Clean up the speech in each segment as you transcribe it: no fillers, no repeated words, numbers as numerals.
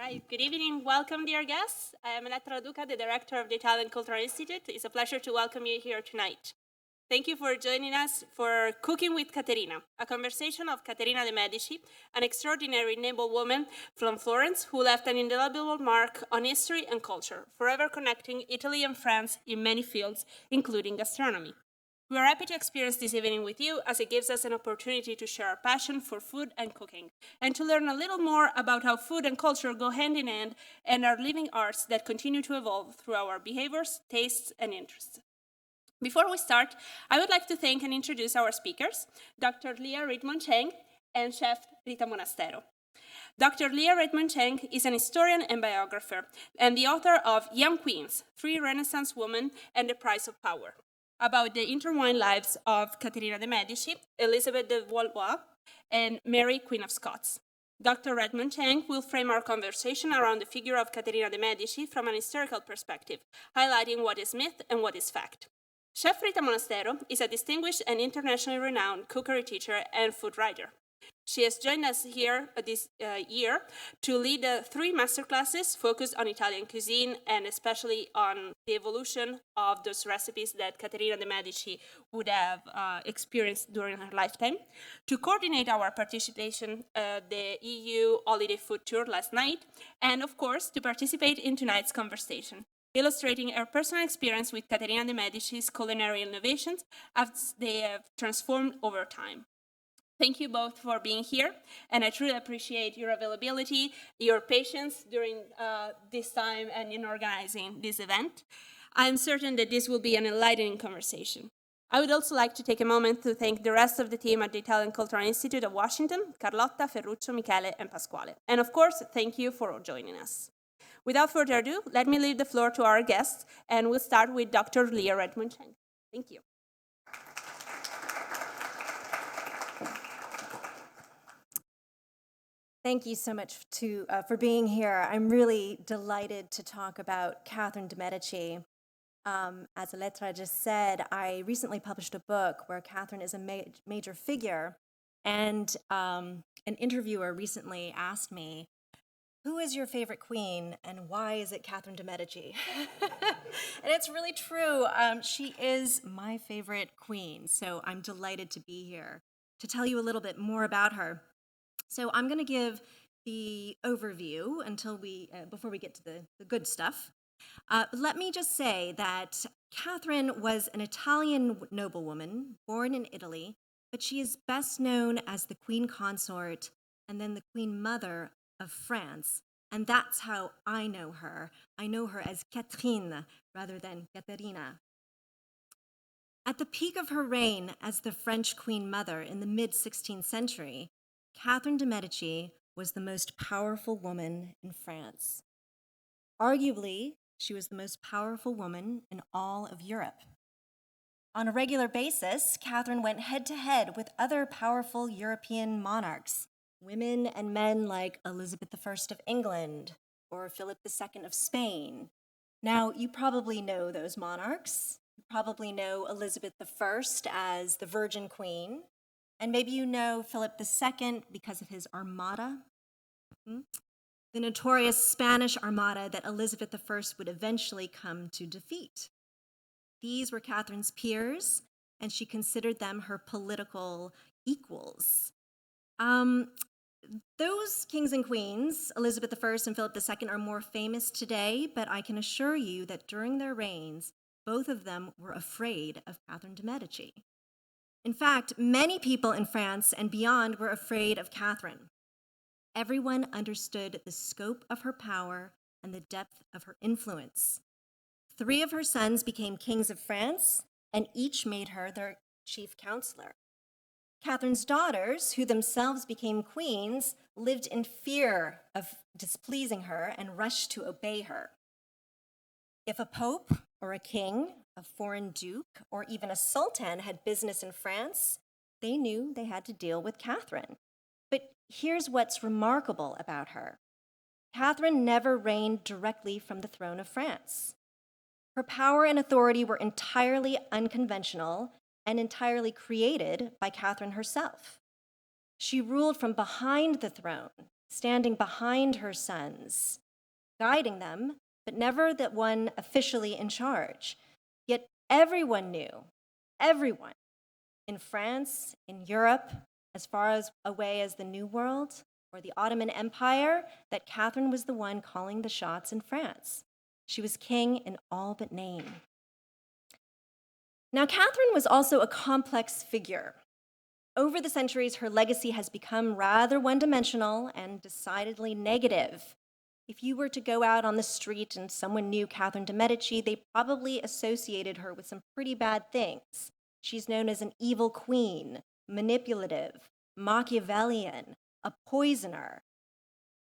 right, good evening. Welcome, dear guests. I am Elettra Duca, the director of the Italian Cultural Institute. It's a pleasure to welcome you here tonight. Thank you for joining us for Cooking with Caterina, a conversation of Caterina de Medici, an extraordinary noble woman from Florence who left an indelible mark on history and culture, forever connecting Italy and France in many fields, including gastronomy. We are happy to experience this evening with you as it gives us an opportunity to share our passion for food and cooking, and to learn a little more about how food and culture go hand in hand and are living arts that continue to evolve through our behaviors, tastes, and interests. Before we start, I would like to thank and introduce our speakers, Dr. Leah Redmond Chang and Chef Rita Monastero. Dr. Leah Redmond Chang is an historian and biographer, and the author of Young Queens, Three Renaissance Women and the Price of Power, about the intertwined lives of Caterina de Medici, Elizabeth de Valois, and Mary, Queen of Scots. Dr. Redmond Chang will frame our conversation around the figure of Caterina de Medici from an historical perspective, highlighting what is myth and what is fact. Chef Rita Monastero is a distinguished and internationally renowned cookery teacher and food writer. She has joined us here this year to lead 3 masterclasses focused on Italian cuisine and especially on the evolution of those recipes that Caterina de Medici would have experienced during her lifetime, to coordinate our participation the EU holiday food tour last night, and of course to participate in tonight's conversation, illustrating her personal experience with Caterina de Medici's culinary innovations as they have transformed over time. Thank you both for being here, and I truly appreciate your availability, your patience during this time and in organizing this event. I'm certain that this will be an enlightening conversation. I would also like to take a moment to thank the rest of the team at the Italian Cultural Institute of Washington, Carlotta, Ferruccio, Michele, and Pasquale. And of course, thank you for joining us. Without further ado, let me leave the floor to our guests, and we'll start with Dr. Leah Redmond Chang. Thank you. Thank you so much for being here. I'm really delighted to talk about Catherine de Medici. As Elettra just said, I recently published a book where Catherine is a major figure, and an interviewer recently asked me, who is your favorite queen and why is it Catherine de Medici? And it's really true. She is my favorite queen, so I'm delighted to be here to tell you a little bit more about her. So I'm going to give the overview before we get to the good stuff. Let me just say that Catherine was an Italian noblewoman born in Italy, but she is best known as the Queen Consort and then the Queen Mother of France. And that's how I know her. I know her as Catherine rather than Caterina. At the peak of her reign as the French Queen Mother in the mid-16th century, Catherine de Medici was the most powerful woman in France. Arguably, she was the most powerful woman in all of Europe. On a regular basis, Catherine went head-to-head with other powerful European monarchs, women and men like Elizabeth I of England or Philip II of Spain. Now, you probably know those monarchs. You probably know Elizabeth I as the Virgin Queen. And maybe you know Philip II because of his Armada, the notorious Spanish Armada that Elizabeth I would eventually come to defeat. These were Catherine's peers, and she considered them her political equals. Those kings and queens, Elizabeth I and Philip II, are more famous today, but I can assure you that during their reigns, both of them were afraid of Catherine de Medici. In fact, many people in France and beyond were afraid of Catherine. Everyone understood the scope of her power and the depth of her influence. 3 of her sons became kings of France, and each made her their chief counselor. Catherine's daughters, who themselves became queens, lived in fear of displeasing her and rushed to obey her. If a pope or a king, a foreign duke, or even a sultan had business in France, they knew they had to deal with Catherine. But here's what's remarkable about her. Catherine never reigned directly from the throne of France. Her power and authority were entirely unconventional and entirely created by Catherine herself. She ruled from behind the throne, standing behind her sons, guiding them, but never the one officially in charge. Yet everyone knew, everyone, in France, in Europe, as far as away as the New World or the Ottoman Empire, that Catherine was the one calling the shots in France. She was king in all but name. Now, Catherine was also a complex figure. Over the centuries, her legacy has become rather one-dimensional and decidedly negative. If you were to go out on the street and someone knew Catherine de Medici, they probably associated her with some pretty bad things. She's known as an evil queen, manipulative, Machiavellian, a poisoner.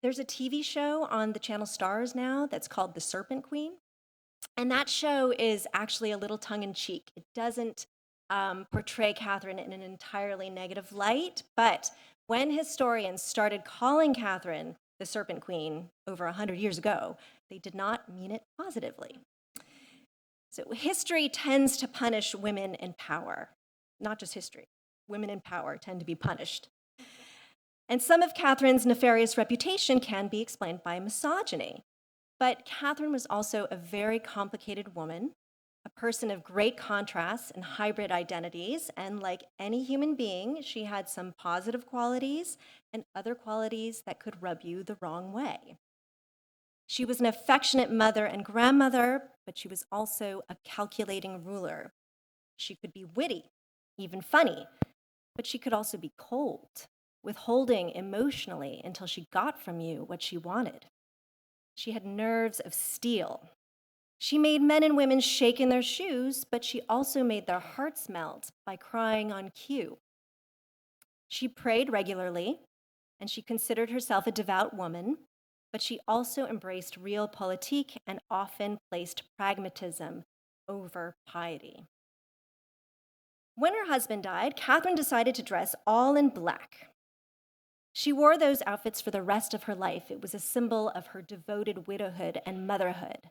There's a TV show on the channel Stars now that's called The Serpent Queen, and that show is actually a little tongue-in-cheek. It doesn't portray Catherine in an entirely negative light, but when historians started calling Catherine the Serpent Queen over 100 years ago, they did not mean it positively. So history tends to punish women in power. Not just history. Women in power tend to be punished. And some of Catherine's nefarious reputation can be explained by misogyny. But Catherine was also a very complicated woman, a person of great contrasts and hybrid identities, and like any human being, she had some positive qualities and other qualities that could rub you the wrong way. She was an affectionate mother and grandmother, but she was also a calculating ruler. She could be witty, even funny, but she could also be cold, withholding emotionally until she got from you what she wanted. She had nerves of steel. She made men and women shake in their shoes, but she also made their hearts melt by crying on cue. She prayed regularly, and she considered herself a devout woman, but she also embraced realpolitik and often placed pragmatism over piety. When her husband died, Catherine decided to dress all in black. She wore those outfits for the rest of her life. It was a symbol of her devoted widowhood and motherhood.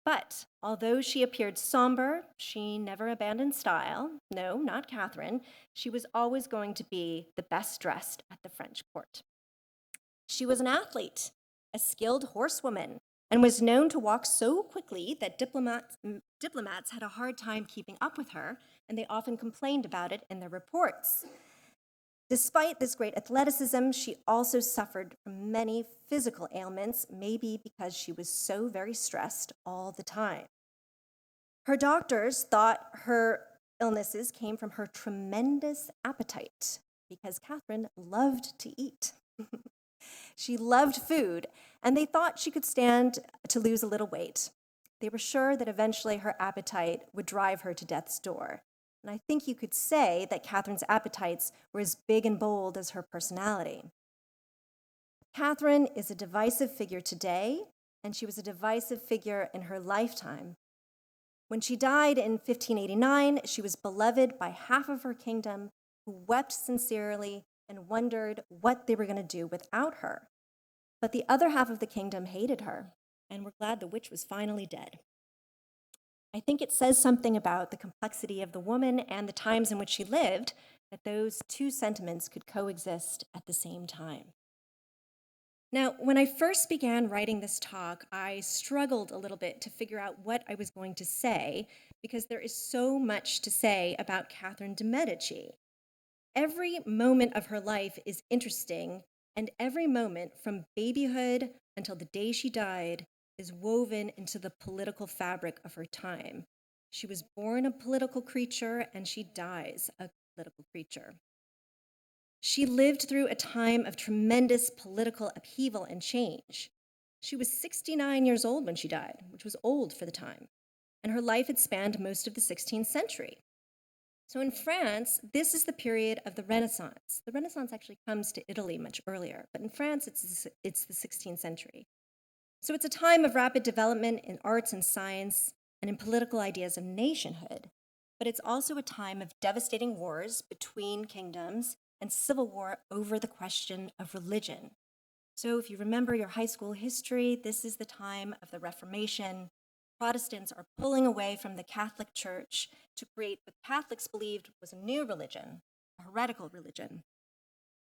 But although she appeared somber, she never abandoned style. No, not Catherine. She was always going to be the best dressed at the French court. She was an athlete, a skilled horsewoman, and was known to walk so quickly that diplomats had a hard time keeping up with her, and they often complained about it in their reports. Despite this great athleticism, she also suffered from many physical ailments, maybe because she was so very stressed all the time. Her doctors thought her illnesses came from her tremendous appetite, because Catherine loved to eat. She loved food, and they thought she could stand to lose a little weight. They were sure that eventually her appetite would drive her to death's door. And I think you could say that Catherine's appetites were as big and bold as her personality. Catherine is a divisive figure today, and she was a divisive figure in her lifetime. When she died in 1589, she was beloved by half of her kingdom, who wept sincerely and wondered what they were going to do without her. But the other half of the kingdom hated her, and were glad the witch was finally dead. I think it says something about the complexity of the woman and the times in which she lived, that those two sentiments could coexist at the same time. Now, when I first began writing this talk, I struggled a little bit to figure out what I was going to say, because there is so much to say about Catherine de Medici. Every moment of her life is interesting, and every moment from babyhood until the day she died is woven into the political fabric of her time. She was born a political creature, and she dies a political creature. She lived through a time of tremendous political upheaval and change. She was 69 years old when she died, which was old for the time, and her life had spanned most of the 16th century. So in France, this is the period of the Renaissance. The Renaissance actually comes to Italy much earlier, but in France, it's the 16th century. So it's a time of rapid development in arts and science and in political ideas of nationhood, but it's also a time of devastating wars between kingdoms and civil war over the question of religion. So if you remember your high school history, this is the time of the Reformation. Protestants are pulling away from the Catholic Church to create what Catholics believed was a new religion, a heretical religion.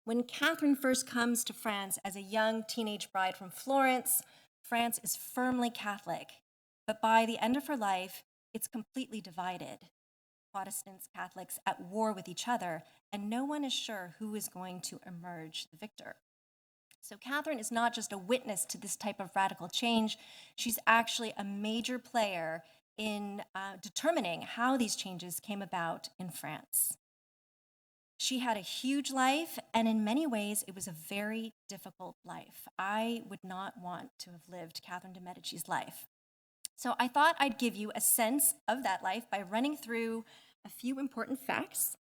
When Catherine first comes to France as a young teenage bride from Florence, France is firmly Catholic, but by the end of her life, it's completely divided. Protestants, Catholics at war with each other, and no one is sure who is going to emerge the victor. So Catherine is not just a witness to this type of radical change, she's actually a major player in determining how these changes came about in France. She had a huge life, and in many ways, it was a very difficult life. I would not want to have lived Catherine de Medici's life. So I thought I'd give you a sense of that life by running through a few important facts.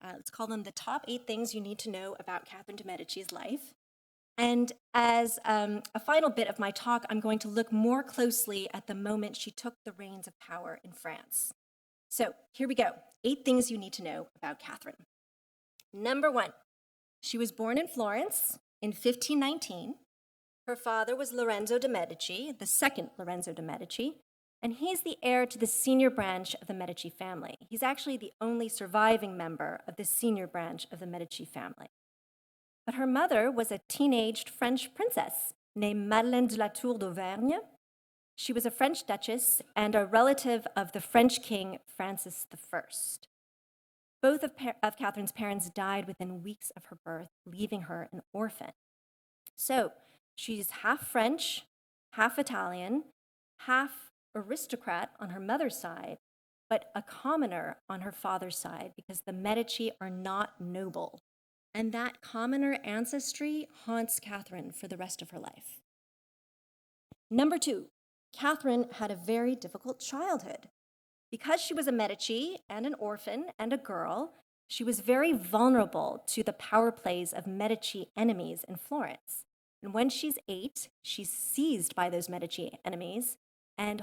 Let's call them the top 8 things you need to know about Catherine de Medici's life. And as a final bit of my talk, I'm going to look more closely at the moment she took the reins of power in France. So here we go. 8 things you need to know about Catherine. Number 1, she was born in Florence in 1519. Her father was Lorenzo de Medici, the second Lorenzo de Medici, and he's the heir to the senior branch of the Medici family. He's actually the only surviving member of the senior branch of the Medici family. But her mother was a teenaged French princess named Madeleine de la Tour d'Auvergne. She was a French duchess and a relative of the French king Francis I. Both of Catherine's parents died within weeks of her birth, leaving her an orphan. So she's half French, half Italian, half aristocrat on her mother's side, but a commoner on her father's side because the Medici are not noble. And that commoner ancestry haunts Catherine for the rest of her life. Number 2, Catherine had a very difficult childhood. Because she was a Medici and an orphan and a girl, she was very vulnerable to the power plays of Medici enemies in Florence. And when she's 8, she's seized by those Medici enemies and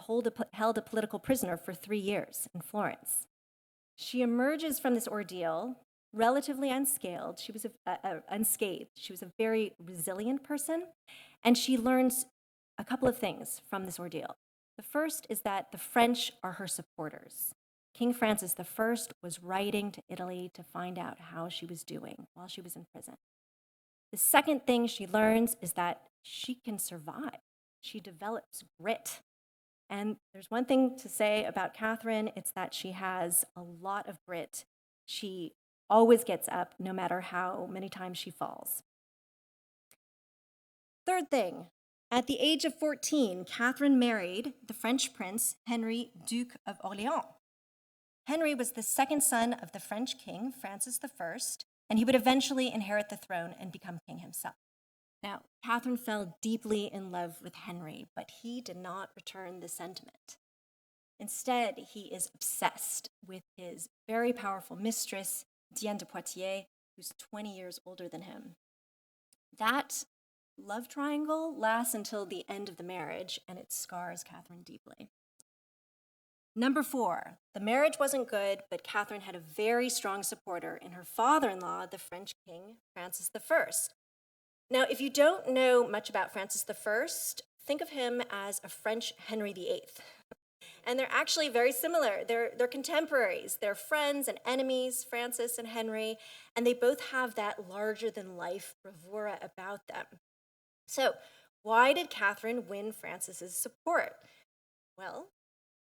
held a political prisoner for 3 years in Florence. She emerges from this ordeal relatively unscathed. She was unscathed. She was a very resilient person, and she learns a couple of things from this ordeal. The first is that the French are her supporters. King Francis I was writing to Italy to find out how she was doing while she was in prison. The second thing she learns is that she can survive. She develops grit. And there's one thing to say about Catherine, it's that she has a lot of grit. She always gets up, no matter how many times she falls. Third thing, at the age of 14, Catherine married the French prince Henry, Duke of Orléans. Henry was the second son of the French king, Francis I, and he would eventually inherit the throne and become king himself. Now, Catherine fell deeply in love with Henry, but he did not return the sentiment. Instead, he is obsessed with his very powerful mistress, Diane de Poitiers, who's 20 years older than him. That love triangle lasts until the end of the marriage, and it scars Catherine deeply. Number 4, the marriage wasn't good, but Catherine had a very strong supporter in her father-in-law, the French king, Francis I. Now, if you don't know much about Francis I, think of him as a French Henry VIII. And they're actually very similar. They're contemporaries. They're friends and enemies, Francis and Henry, and they both have that larger-than-life bravura about them. So why did Catherine win Francis's support? Well,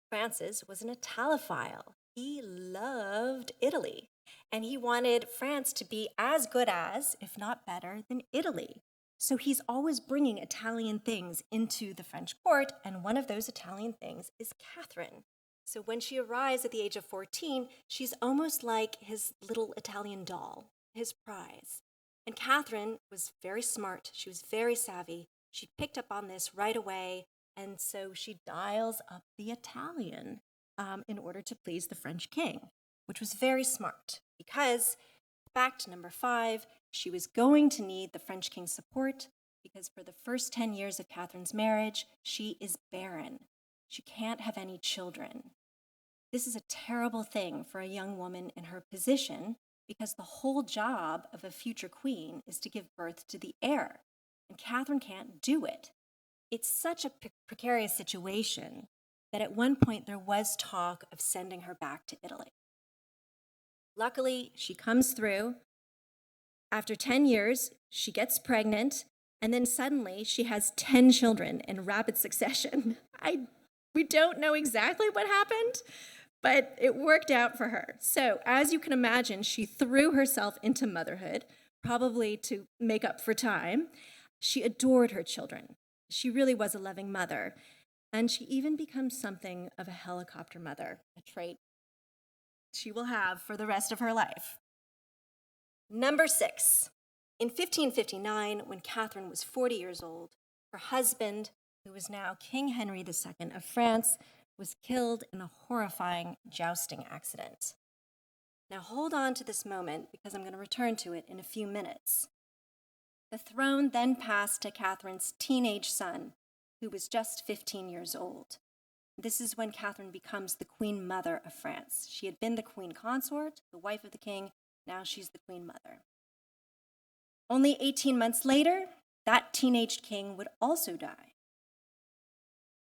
Francis was an Italophile. He loved Italy, and he wanted France to be as good as, if not better, than Italy. So he's always bringing Italian things into the French court, and one of those Italian things is Catherine. So when she arrives at the age of 14, she's almost like his little Italian doll, his prize. And Catherine was very smart. She was very savvy. She picked up on this right away, and so she dials up the Italian in order to please the French king, which was very smart because, fact number 5, she was going to need the French king's support because for the first 10 years of Catherine's marriage, she is barren. She can't have any children. This is a terrible thing for a young woman in her position because the whole job of a future queen is to give birth to the heir, and Catherine can't do it. It's such a precarious situation that at one point there was talk of sending her back to Italy. Luckily, she comes through. After 10 years, she gets pregnant, and then suddenly she has 10 children in rapid succession. We don't know exactly what happened, but it worked out for her. So, as you can imagine, she threw herself into motherhood, probably to make up for time. She adored her children. She really was a loving mother. And she even becomes something of a helicopter mother, a trait she will have for the rest of her life. Number 6. In 1559, when Catherine was 40 years old, her husband, who was now King Henry II of France, was killed in a horrifying jousting accident. Now hold on to this moment because I'm going to return to it in a few minutes. The throne then passed to Catherine's teenage son, who was just 15 years old. This is when Catherine becomes the Queen Mother of France. She had been the Queen Consort, the wife of the king. Now she's the Queen Mother. Only 18 months later, that teenage king would also die.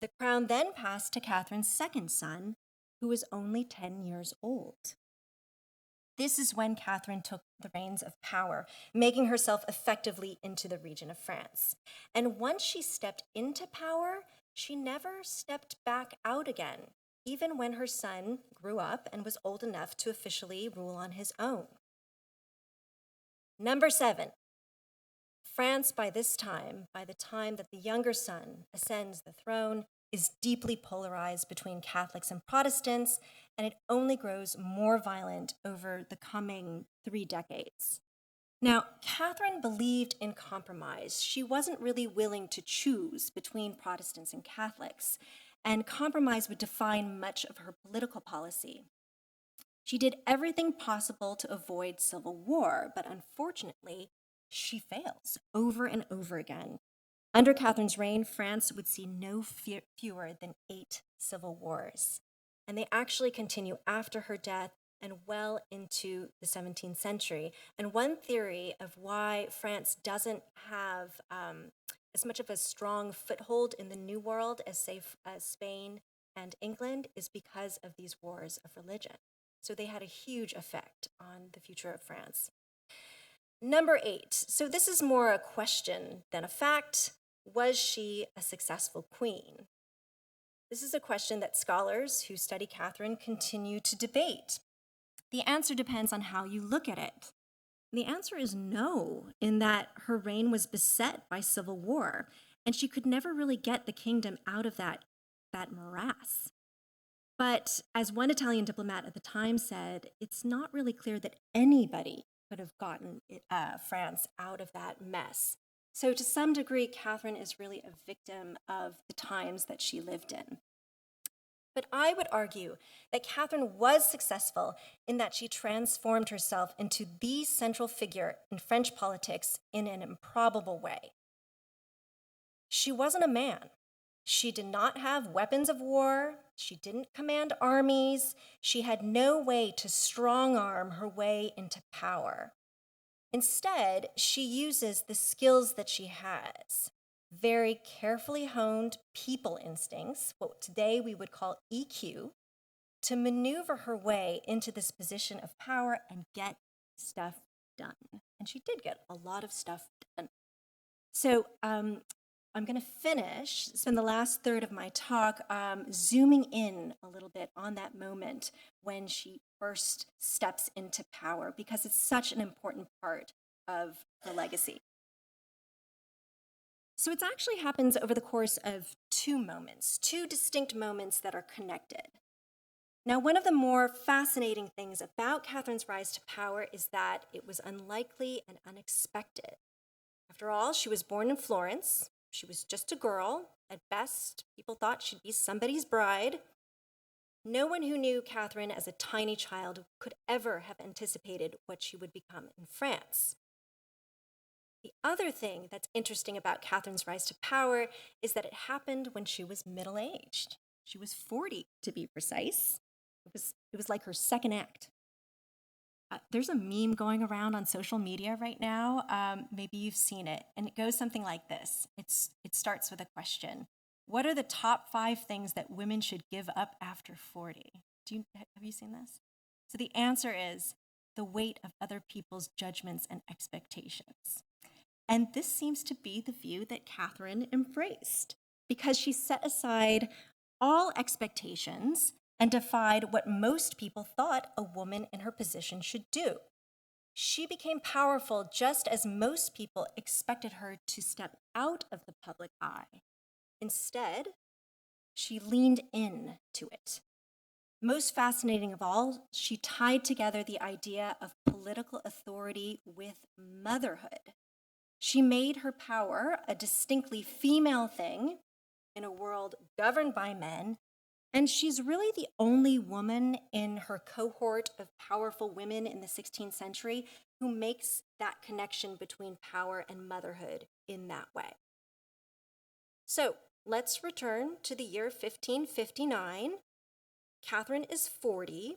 The crown then passed to Catherine's second son, who was only 10 years old. This is when Catherine took the reins of power, making herself effectively into the region of France. And once she stepped into power, she never stepped back out again, even when her son grew up and was old enough to officially rule on his own. Number 7. France, by the time that the younger son ascends the throne, is deeply polarized between Catholics and Protestants, and it only grows more violent over the coming 3 decades. Now, Catherine believed in compromise. She wasn't really willing to choose between Protestants and Catholics, and compromise would define much of her political policy. She did everything possible to avoid civil war, but unfortunately, she fails over and over again. Under Catherine's reign, France would see no fewer than 8 civil wars, and they actually continue after her death and well into the 17th century. And one theory of why France doesn't have as much of a strong foothold in the New World as, say, Spain and England is because of these wars of religion. So they had a huge effect on the future of France. Number 8. So this is more a question than a fact. Was she a successful queen? This is a question that scholars who study Catherine continue to debate. The answer depends on how you look at it. The answer is no, in that her reign was beset by civil war, and she could never really get the kingdom out of that morass. But as one Italian diplomat at the time said, it's not really clear that anybody could have gotten France out of that mess. So to some degree, Catherine is really a victim of the times that she lived in. But I would argue that Catherine was successful in that she transformed herself into the central figure in French politics in an improbable way. She wasn't a man. She did not have weapons of war. She didn't command armies. She had no way to strong-arm her way into power. Instead, she uses the skills that she has, very carefully honed people instincts, what today we would call EQ, to maneuver her way into this position of power and get stuff done. And she did get a lot of stuff done. So I'm going to spend the last third of my talk zooming in a little bit on that moment when she first steps into power, because it's such an important part of the legacy. So it actually happens over the course of 2 moments, 2 distinct moments that are connected. Now, one of the more fascinating things about Catherine's rise to power is that it was unlikely and unexpected. After all, she was born in Florence. She was just a girl. At best, people thought she'd be somebody's bride. No one who knew Catherine as a tiny child could ever have anticipated what she would become in France. The other thing that's interesting about Catherine's rise to power is that it happened when she was middle-aged. She was 40, to be precise. It was like her second act. There's a meme going around on social media right now. Maybe you've seen it, and it goes something like this. It starts with a question. What are the top 5 things that women should give up after 40? Have you seen this? So the answer is the weight of other people's judgments and expectations. And this seems to be the view that Catherine embraced, because she set aside all expectations and defied what most people thought a woman in her position should do. She became powerful just as most people expected her to step out of the public eye. Instead, she leaned in to it. Most fascinating of all, she tied together the idea of political authority with motherhood. She made her power a distinctly female thing in a world governed by men, and she's really the only woman in her cohort of powerful women in the 16th century who makes that connection between power and motherhood in that way. So let's return to the year 1559. Catherine is 40.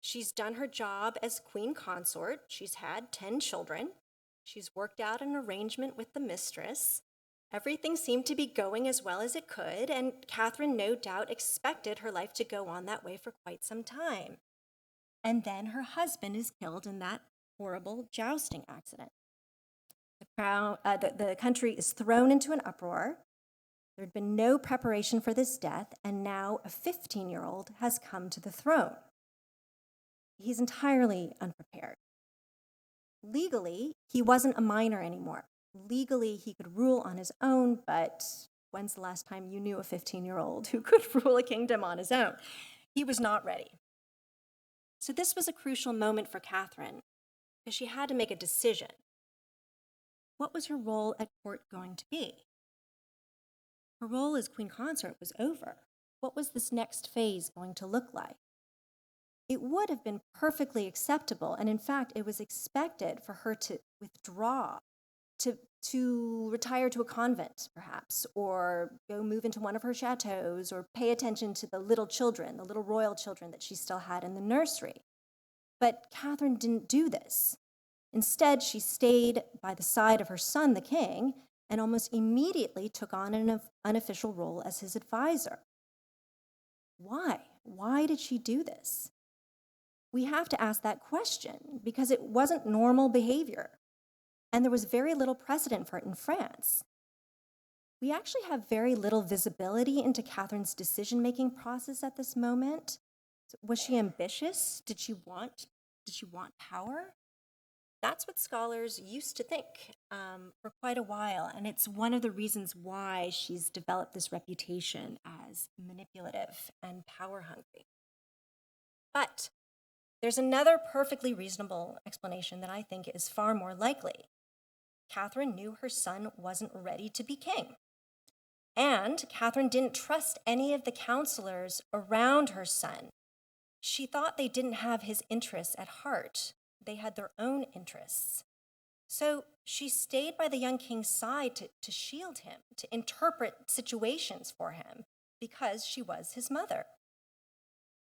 She's done her job as queen consort. She's had 10 children. She's worked out an arrangement with the mistress. Everything seemed to be going as well as it could, and Catherine no doubt expected her life to go on that way for quite some time. And then her husband is killed in that horrible jousting accident. The country is thrown into an uproar. There'd been no preparation for this death, and now a 15-year-old has come to the throne. He's entirely unprepared. Legally, he wasn't a minor anymore. Legally, he could rule on his own, but when's the last time you knew a 15-year-old who could rule a kingdom on his own? He was not ready. So this was a crucial moment for Catherine, because she had to make a decision. What was her role at court going to be? Her role as queen consort was over. What was this next phase going to look like? It would have been perfectly acceptable, and in fact, it was expected for her to withdraw, to retire to a convent, perhaps, or go move into one of her chateaus, or pay attention to the little children, the little royal children that she still had in the nursery. But Catherine didn't do this. Instead, she stayed by the side of her son, the king, and almost immediately took on an unofficial role as his advisor. Why? Why did she do this? We have to ask that question because it wasn't normal behavior, and there was very little precedent for it in France. We actually have very little visibility into Catherine's decision-making process at this moment. Was she ambitious? Did she want power? That's what scholars used to think for quite a while, and it's one of the reasons why she's developed this reputation as manipulative and power-hungry. But there's another perfectly reasonable explanation that I think is far more likely. Catherine knew her son wasn't ready to be king, and Catherine didn't trust any of the counselors around her son. She thought they didn't have his interests at heart. They had their own interests. So she stayed by the young king's side to shield him, to interpret situations for him, because she was his mother.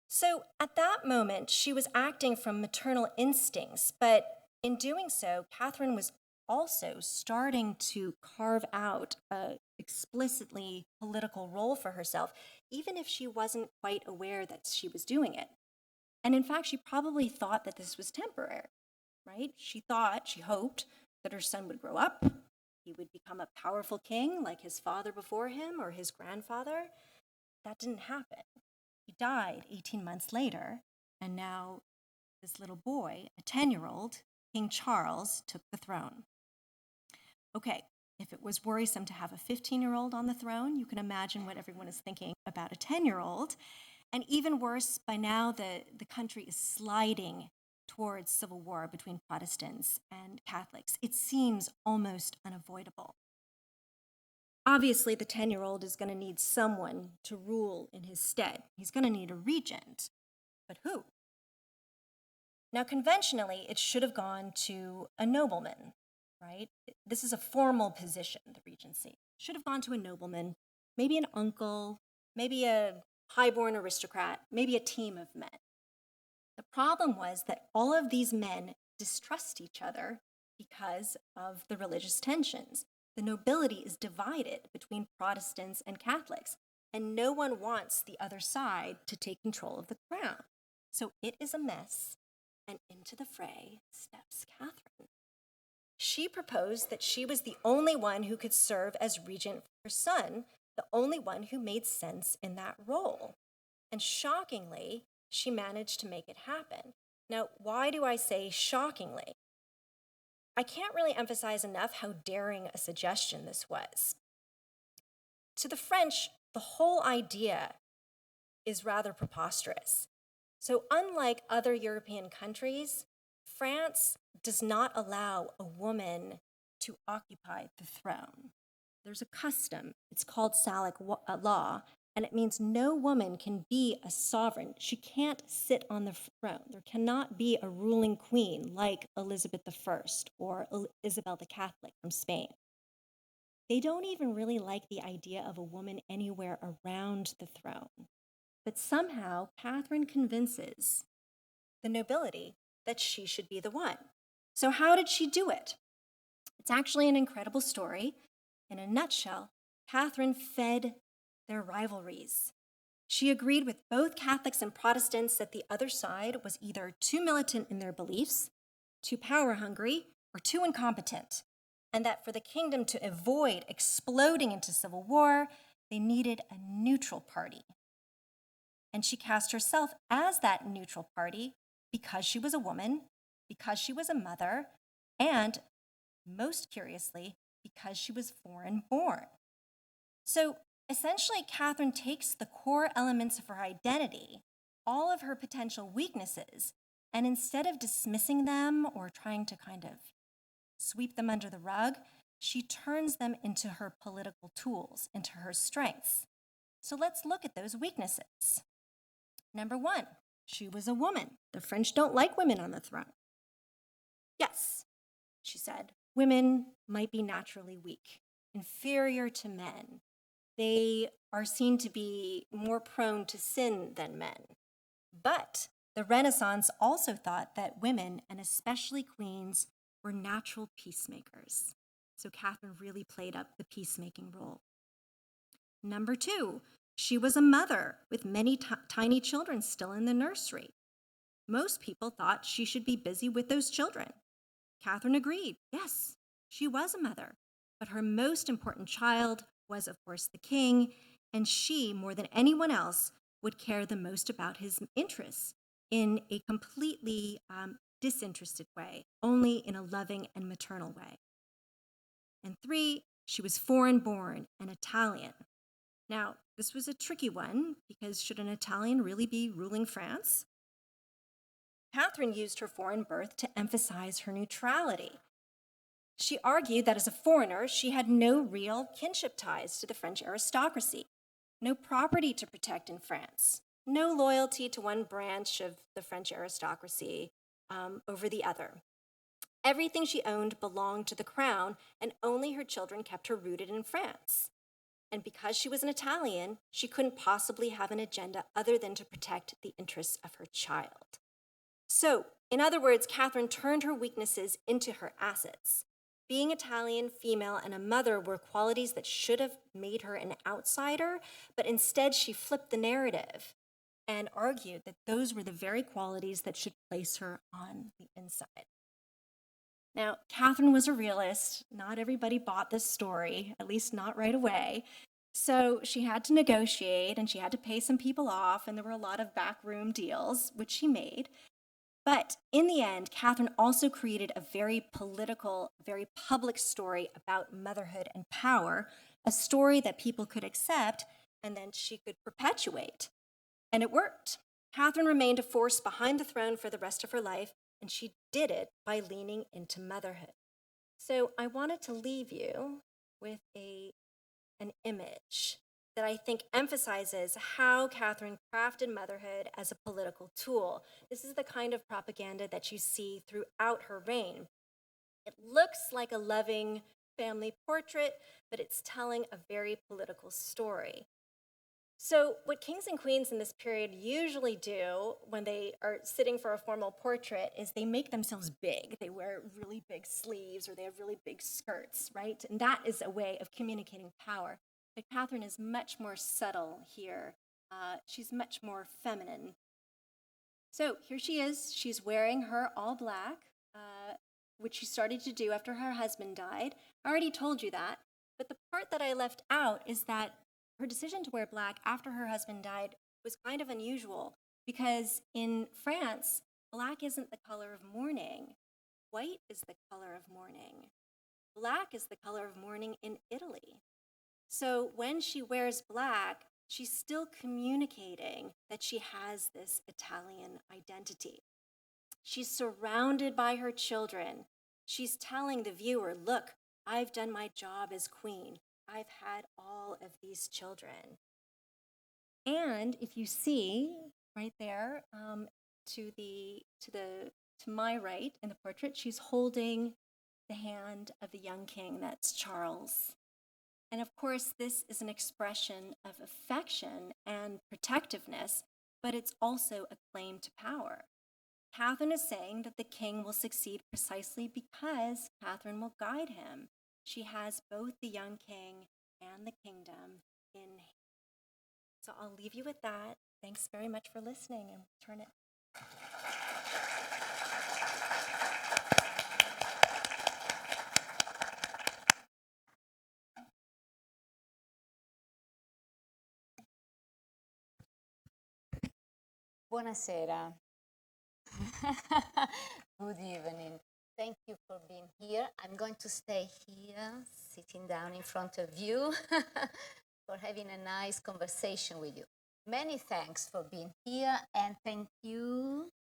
So at that moment, she was acting from maternal instincts, but in doing so, Catherine was also starting to carve out an explicitly political role for herself, even if she wasn't quite aware that she was doing it. And in fact, she probably thought that this was temporary, right? She hoped that her son would grow up, he would become a powerful king like his father before him or his grandfather. That didn't happen. He died 18 months later, and now this little boy, a 10-year-old, King Charles, took the throne. Okay, if it was worrisome to have a 15-year-old on the throne, you can imagine what everyone is thinking about a 10-year-old. And even worse, by now the country is sliding towards civil war between Protestants and Catholics. It seems almost unavoidable. Obviously, the 10-year-old is going to need someone to rule in his stead. He's going to need a regent. But who? Now, conventionally, it should have gone to a nobleman, right? This is a formal position, the regency. It should have gone to a nobleman, maybe an uncle, maybe a highborn aristocrat, maybe a team of men. The problem was that all of these men distrust each other because of the religious tensions. The nobility is divided between Protestants and Catholics, and no one wants the other side to take control of the crown. So it is a mess, and into the fray steps Catherine. She proposed that she was the only one who could serve as regent for her son, the only one who made sense in that role. And shockingly, she managed to make it happen. Now, why do I say shockingly? I can't really emphasize enough how daring a suggestion this was. To the French, the whole idea is rather preposterous. So unlike other European countries, France does not allow a woman to occupy the throne. There's a custom, it's called Salic law, and it means no woman can be a sovereign. She can't sit on the throne. There cannot be a ruling queen like Elizabeth I or Isabel the Catholic from Spain. They don't even really like the idea of a woman anywhere around the throne. But somehow, Catherine convinces the nobility that she should be the one. So how did she do it? It's actually an incredible story. In a nutshell, Catherine fed their rivalries. She agreed with both Catholics and Protestants that the other side was either too militant in their beliefs, too power-hungry, or too incompetent, and that for the kingdom to avoid exploding into civil war, they needed a neutral party. And she cast herself as that neutral party because she was a woman, because she was a mother, and, most curiously, because she was foreign born. So essentially, Catherine takes the core elements of her identity, all of her potential weaknesses, and instead of dismissing them or trying to kind of sweep them under the rug, she turns them into her political tools, into her strengths. So let's look at those weaknesses. Number one, she was a woman. The French don't like women on the throne. Yes, she said, women might be naturally weak, inferior to men. They are seen to be more prone to sin than men. But the Renaissance also thought that women, and especially queens, were natural peacemakers. So Catherine really played up the peacemaking role. Number two, she was a mother with many tiny children still in the nursery. Most people thought she should be busy with those children. Catherine agreed. Yes, she was a mother, but her most important child was, of course, the king, and she, more than anyone else, would care the most about his interests in a completely disinterested way, only in a loving and maternal way. And three, she was foreign born and Italian. Now, this was a tricky one because should an Italian really be ruling France? Catherine used her foreign birth to emphasize her neutrality. She argued that as a foreigner, she had no real kinship ties to the French aristocracy, no property to protect in France, no loyalty to one branch of the French aristocracy over the other. Everything she owned belonged to the crown, and only her children kept her rooted in France. And because she was an Italian, she couldn't possibly have an agenda other than to protect the interests of her child. So, in other words, Catherine turned her weaknesses into her assets. Being Italian, female, and a mother were qualities that should have made her an outsider, but instead she flipped the narrative and argued that those were the very qualities that should place her on the inside. Now, Catherine was a realist. Not everybody bought this story, at least not right away. So she had to negotiate and she had to pay some people off, and there were a lot of backroom deals, which she made. But in the end, Catherine also created a very political, very public story about motherhood and power, a story that people could accept and then she could perpetuate. And it worked. Catherine remained a force behind the throne for the rest of her life, and she did it by leaning into motherhood. So I wanted to leave you with an image that I think emphasizes how Catherine crafted motherhood as a political tool. This is the kind of propaganda that you see throughout her reign. It looks like a loving family portrait, but it's telling a very political story. So what kings and queens in this period usually do when they are sitting for a formal portrait is they make themselves big. They wear really big sleeves or they have really big skirts, right? And that is a way of communicating power. But Catherine is much more subtle here. She's much more feminine. So here she is. She's wearing her all black, which she started to do after her husband died. I already told you that. But the part that I left out is that her decision to wear black after her husband died was kind of unusual because in France, black isn't the color of mourning. White is the color of mourning. Black is the color of mourning in Italy. So when she wears black, she's still communicating that she has this Italian identity. She's surrounded by her children. She's telling the viewer, look, I've done my job as queen. I've had all of these children. And if you see right there, to my right in the portrait, she's holding the hand of the young king. That's Charles. And of course, this is an expression of affection and protectiveness, but it's also a claim to power. Catherine is saying that the king will succeed precisely because Catherine will guide him. She has both the young king and the kingdom in hand. So I'll leave you with that. Thanks very much for listening, and turn it. Buonasera. Good evening. Thank you for being here. I'm going to stay here, sitting down in front of you, for having a nice conversation with you. Many thanks for being here, and thank you,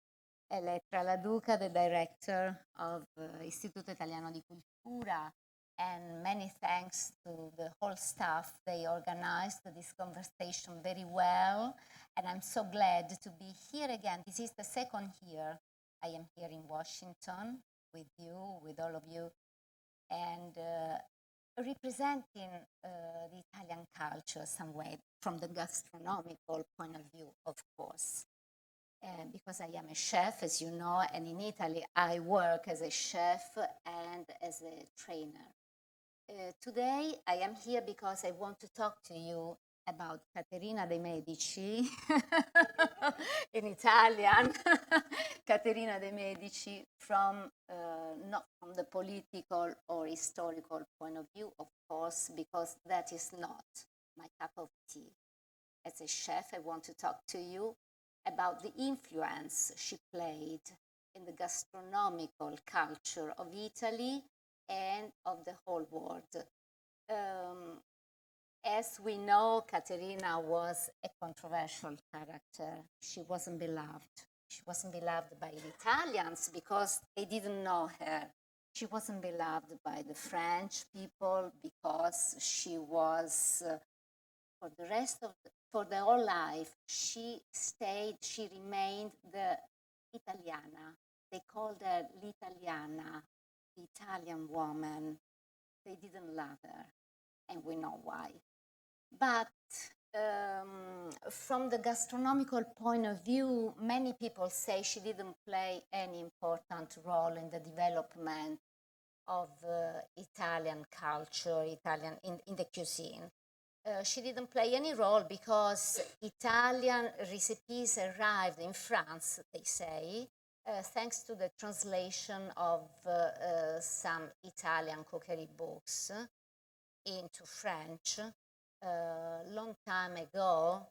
Elettra La Duca, the director of Istituto Italiano di Cultura, and many thanks to the whole staff. They organized this conversation very well, and I'm so glad to be here again. This is the second year I am here in Washington with you, with all of you, and representing the Italian culture some way from the gastronomical point of view, of course. Because I am a chef, as you know, and in Italy I work as a chef and as a trainer. Today I am here because I want to talk to you about Caterina de Medici, in Italian, Caterina de Medici, from not from the political or historical point of view, of course, because that is not my cup of tea. As a chef, I want to talk to you about the influence she played in the gastronomical culture of Italy and of the whole world. As we know, Caterina was a controversial character. She wasn't beloved. She wasn't beloved by the Italians because they didn't know her. She wasn't beloved by the French people because she was, for the whole life, she remained the Italiana. They called her l'Italiana, the Italian woman. They didn't love her, and we know why. But from the gastronomical point of view, many people say she didn't play any important role in the development of Italian culture, in the cuisine. She didn't play any role because Italian recipes arrived in France, they say, thanks to the translation of some Italian cookery books into French long time ago,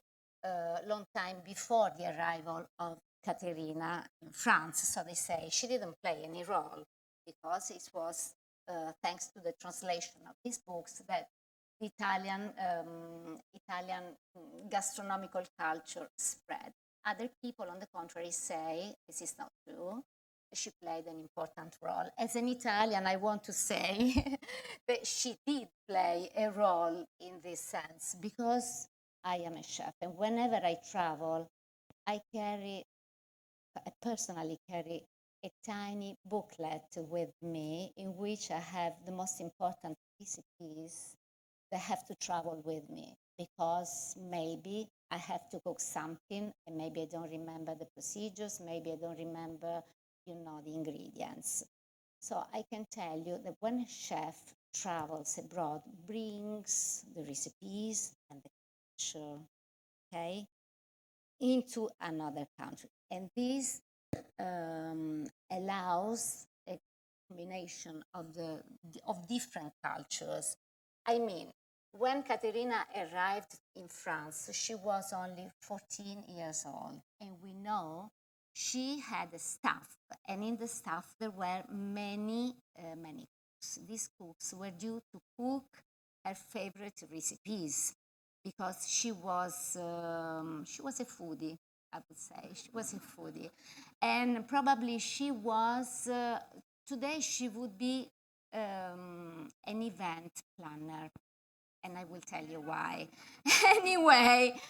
long time before the arrival of Caterina in France. So they say she didn't play any role because it was thanks to the translation of these books that the Italian gastronomical culture spread. Other people, on the contrary, say this is not true. She played an important role. As an Italian, I want to say that she did play a role in this sense because I am a chef, and whenever I travel, I personally carry a tiny booklet with me in which I have the most important recipes that have to travel with me because maybe I have to cook something and maybe I don't remember the procedures, maybe I don't remember, the ingredients. So I can tell you that when a chef travels abroad, brings the recipes and the culture, okay? into another country. And this allows a combination of different cultures. I mean, when Caterina arrived in France, she was only 14 years old, and we know she had a staff, and in the staff there were many cooks. These cooks were due to cook her favorite recipes because she was a foodie. I would say she was a foodie, and probably she was. Today she would be an event planner, and I will tell you why. Anyway,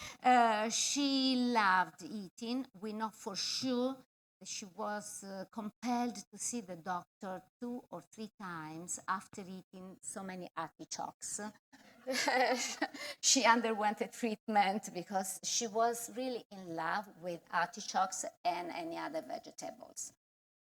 she loved eating. We know for sure that she was compelled to see the doctor 2 or 3 times after eating so many artichokes. She underwent a treatment because she was really in love with artichokes and any other vegetables.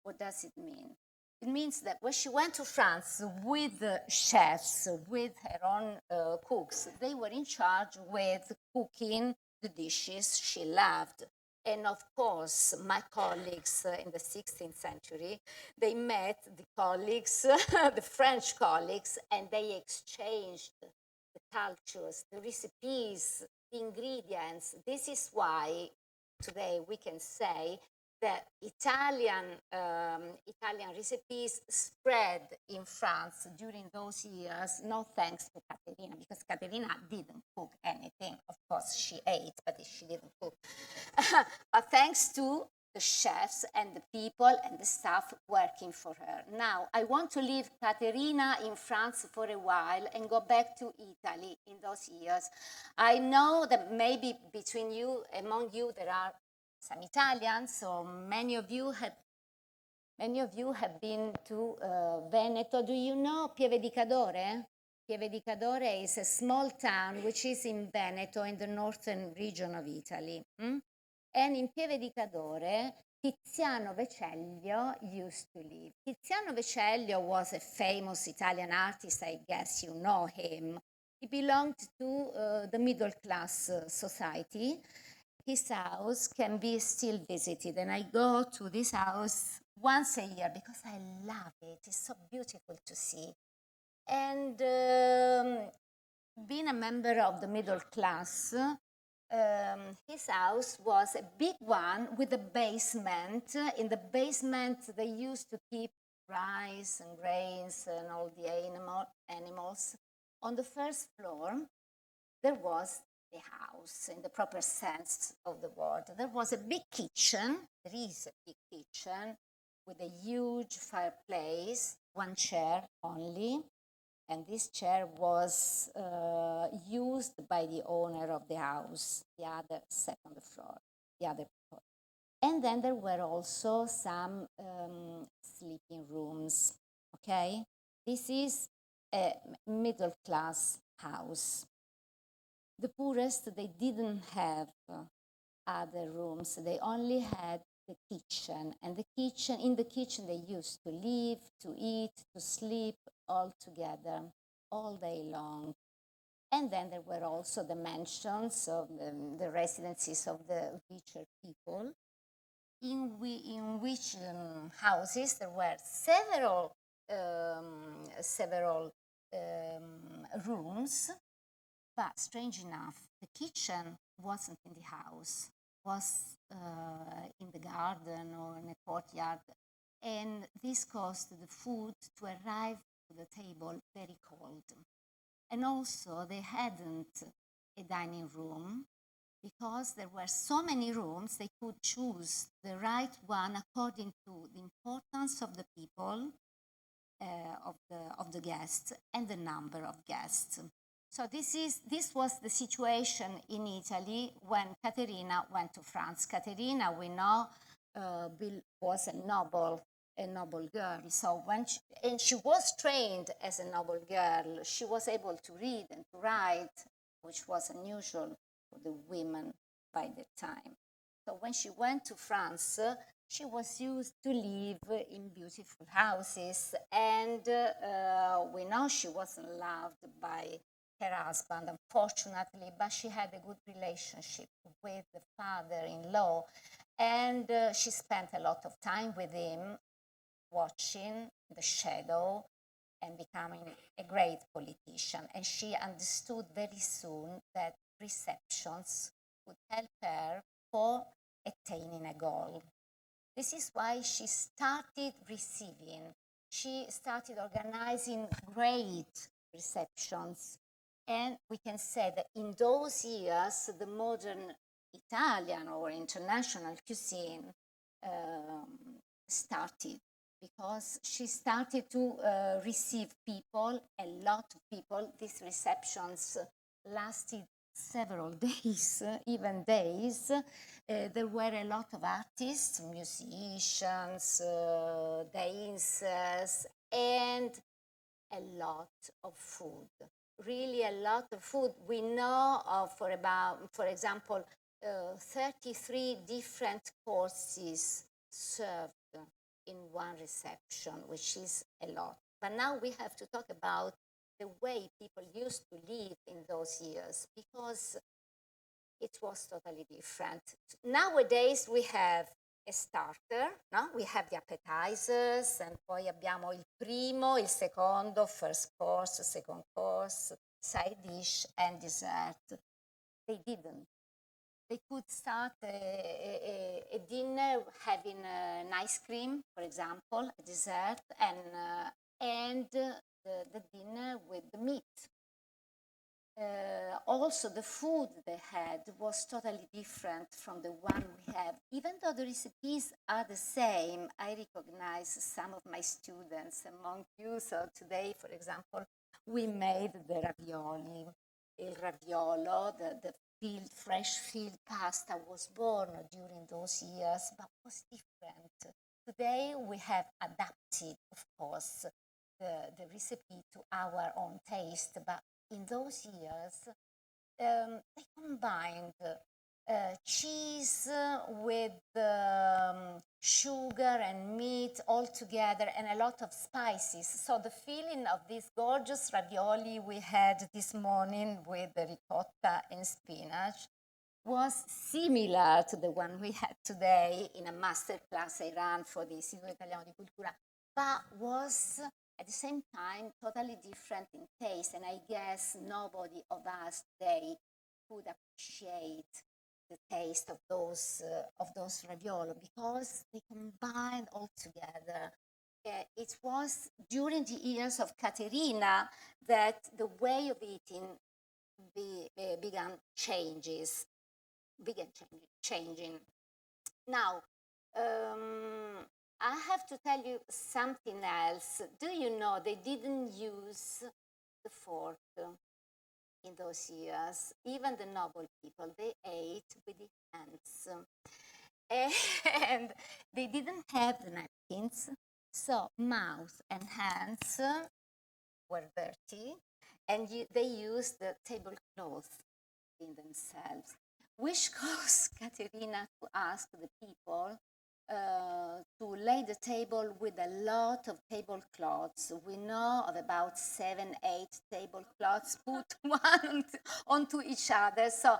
What does it mean? It means that when she went to France with the chefs, with her own cooks, they were in charge with cooking the dishes she loved. And of course, my colleagues in the 16th century, they met the colleagues, the French colleagues, and they exchanged the cultures, the recipes, the ingredients. This is why today we can say that Italian recipes spread in France during those years, no thanks to Caterina, because Caterina didn't cook anything. Of course, she ate, but she didn't cook. But thanks to the chefs and the people and the staff working for her. Now, I want to leave Caterina in France for a while and go back to Italy in those years. I know that maybe among you, there are some Italians, so many of you have been to Veneto. Do you know Pieve di Cadore? Pieve di Cadore is a small town which is in Veneto, in the northern region of Italy. And in Pieve di Cadore, Tiziano Vecellio used to live. Tiziano Vecellio was a famous Italian artist, I guess you know him. He belonged to the middle class society. His house can be still visited, and I go to this house once a year because I love it. It's so beautiful to see. And being a member of the middle class, his house was a big one with a basement. In the basement, they used to keep rice and grains and all the animals. On the first floor, there was the house in the proper sense of the word. There was a big kitchen. There is a big kitchen with a huge fireplace, one chair only. And this chair was used by the owner of the house. The other sat on the floor, the other floor. And then there were also some sleeping rooms, okay? This is a middle class house. The poorest, they didn't have other rooms. They only had the kitchen. And in the kitchen, they used to live, to eat, to sleep all together, all day long. And then there were also the mansions of the residences of the richer people, in which houses there were several rooms. But strange enough, the kitchen wasn't in the house, was in the garden or in a courtyard. And this caused the food to arrive to the table very cold. And also, they hadn't a dining room because there were so many rooms, they could choose the right one according to the importance of the people, of the guests, and the number of guests. So this was the situation in Italy when Caterina went to France. Caterina, we know, was a noble girl. So she was trained as a noble girl. She was able to read and to write, which was unusual for the women by that time. So when she went to France, she was used to live in beautiful houses, and we know she wasn't loved by her husband, unfortunately, but she had a good relationship with the father-in-law, and she spent a lot of time with him, watching the shadow and becoming a great politician. And she understood very soon that receptions would help her for attaining a goal. This is why she started receiving. She started organizing great receptions. And we can say that in those years, the modern Italian or international cuisine started, because she started to receive people, a lot of people. These receptions lasted several days, even days. There were a lot of artists, musicians, dancers, and a lot of food. Really a lot of food. We know of, for example, 33 different courses served in one reception, which is a lot. But now we have to talk about the way people used to live in those years, because it was totally different. Nowadays we have a starter, no? We have the appetizers, and poi abbiamo il primo, il secondo, first course, second course, side dish, and dessert. They didn't. They could start a dinner having an ice cream, for example, a dessert, and the dinner with the meat. Also, the food they had was totally different from the one we have. Even though the recipes are the same, I recognize some of my students among you. So today, for example, we made the ravioli. Il raviolo, the fresh field pasta was born during those years, but was different. Today we have adapted, of course, the recipe to our own taste, but in those years they combined cheese with sugar and meat all together, and a lot of spices. So the feeling of this gorgeous ravioli we had this morning with the ricotta and spinach was similar to the one we had today in a master class I ran for the Istituto Italiano di Cultura, but was at the same time totally different in taste. And I guess nobody of us today could appreciate the taste of those ravioli, because they combined all together. It was during the years of Caterina that the way of eating began changing. Now, I have to tell you something else. Do you know they didn't use the fork in those years? Even the noble people, they ate with the hands. And they didn't have the napkins, so mouth and hands were dirty, and they used the tablecloth in themselves, which caused Caterina to ask the people to lay the table with a lot of tablecloths. We know of about 7, 8 tablecloths put one onto each other. So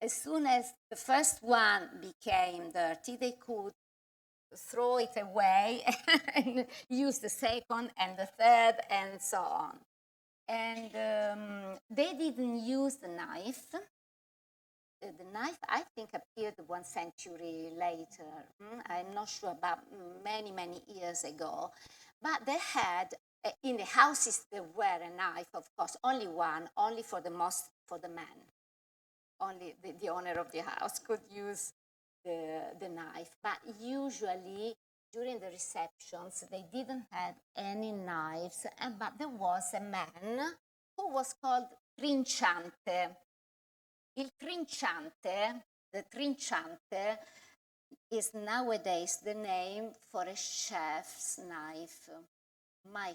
as soon as the first one became dirty, they could throw it away and use the second and the third and so on. And they didn't use the knife. The knife, I think, appeared 1 century later. I'm not sure, about many, many years ago. But they had, in the houses, there were a knife, of course, only one, only for the man. Only the owner of the house could use the knife. But usually, during the receptions, they didn't have any knives, but there was a man who was called trinciante. Il trinciante, the trinciante, is nowadays the name for a chef's knife. My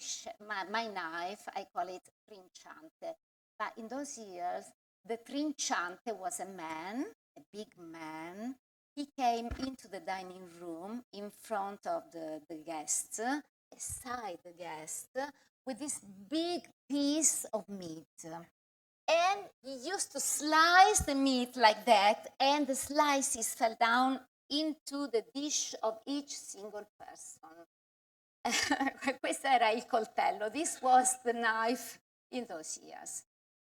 knife, I call it trinciante. But in those years, the trinciante was a man, a big man. He came into the dining room in front of the guests, beside the guest, with this big piece of meat. And he used to slice the meat like that, and the slices fell down into the dish of each single person. Questo era il coltello. This was the knife in those years.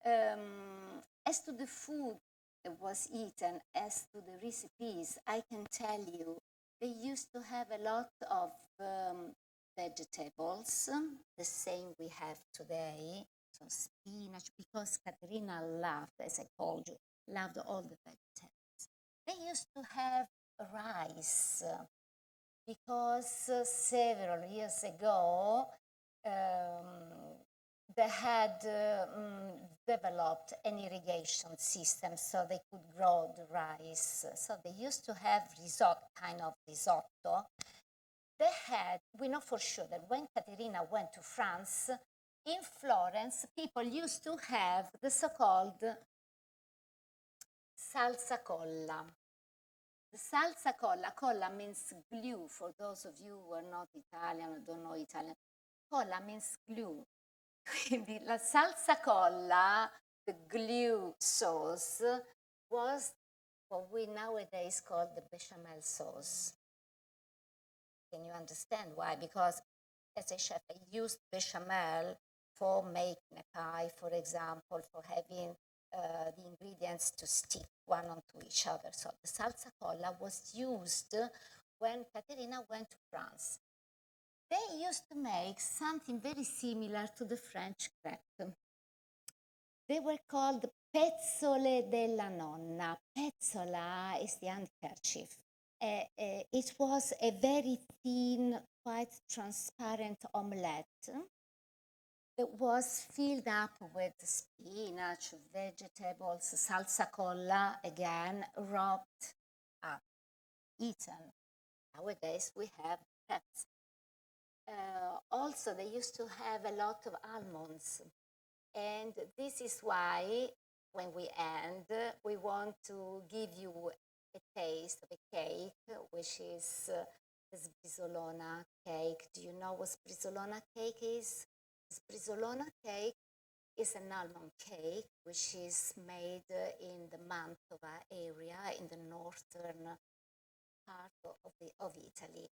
As to the food that was eaten, as to the recipes, I can tell you they used to have a lot of vegetables, the same we have today. So spinach, because Caterina loved, as I told you, loved all the vegetables. They used to have rice because several years ago they had developed an irrigation system so they could grow the rice. So they used to have risotto, kind of risotto. They had, we know for sure that when Caterina went to France, in Florence, people used to have the so-called salsa colla. The salsa colla, colla means glue, for those of you who are not Italian or don't know Italian. Colla means glue. Quindi la salsa colla, the glue sauce, was what we nowadays call the bechamel sauce. Can you understand why? Because as a chef, I used bechamel for making a pie, for example, for having the ingredients to stick one onto each other. So the salsa colla was used when Caterina went to France. They used to make something very similar to the French crepe. They were called pezzole della nonna. Pezzola is the handkerchief. It was a very thin, quite transparent omelette that was filled up with spinach, vegetables, salsa colla, again, wrapped up, eaten. Nowadays, we have crepes. Also, they used to have a lot of almonds. And this is why, when we end, we want to give you a taste of a cake, which is the sbrisolona cake. Do you know what sbrisolona cake is? Sbrisolona cake is an almond cake which is made in the Mantova area in the northern part of Italy.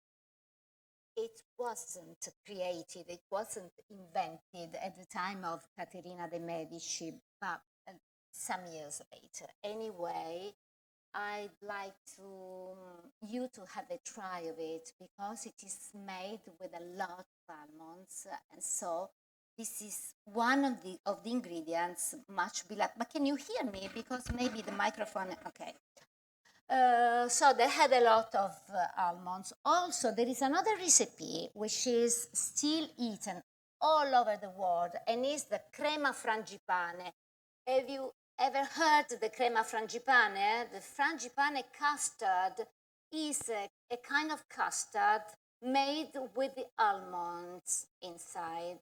It wasn't created, it wasn't invented at the time of Caterina de Medici, but some years later. Anyway, I'd like you to have a try of it because it is made with a lot of almonds, and so this is one of the ingredients much beloved. But can you hear me? Because maybe the microphone, okay. So they had a lot of almonds. Also, there is another recipe which is still eaten all over the world, and is the crema frangipane. Have you ever heard the crema frangipane? The frangipane custard is a kind of custard made with the almonds inside.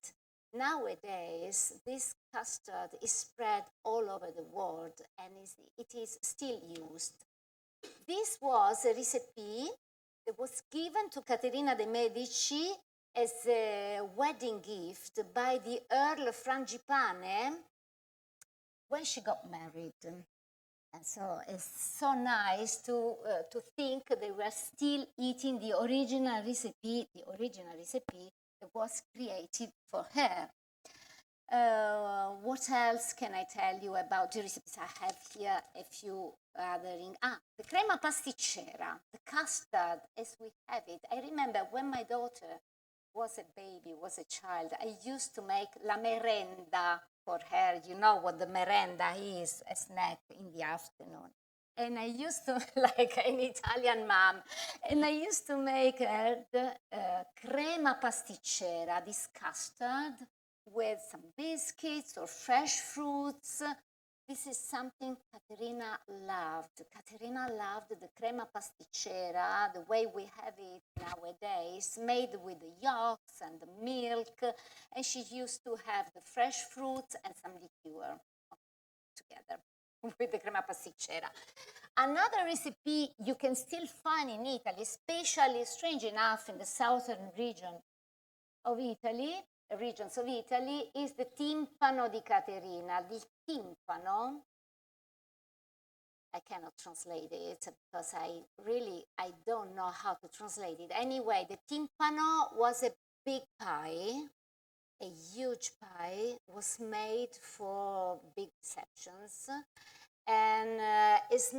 Nowadays, this custard is spread all over the world, and it is still used. This was a recipe that was given to Caterina de Medici as a wedding gift by the Earl Frangipane when she got married. And so it's so nice to think they were still eating the original recipe that was created for her. What else can I tell you about the recipes? I have here a few other the crema pasticcera, the custard as we have it. I remember when my daughter was a baby, was a child, I used to make la merenda for her. You know what the merenda is, a snack in the afternoon. And I used to, like an Italian mom, and I used to make her the crema pasticcera, this custard, with some biscuits or fresh fruits. This is something Caterina loved. Caterina loved the crema pasticcera, the way we have it nowadays, made with the yolks and the milk, and she used to have the fresh fruits and some liqueur together with the crema pasticcera. Another recipe you can still find in Italy, especially, strange enough, in the southern region of Italy, regions of Italy is the timpano di Caterina. The timpano, I cannot translate it because I don't know how to translate it. Anyway, the timpano was a big pie, a huge pie, was made for big receptions, and it is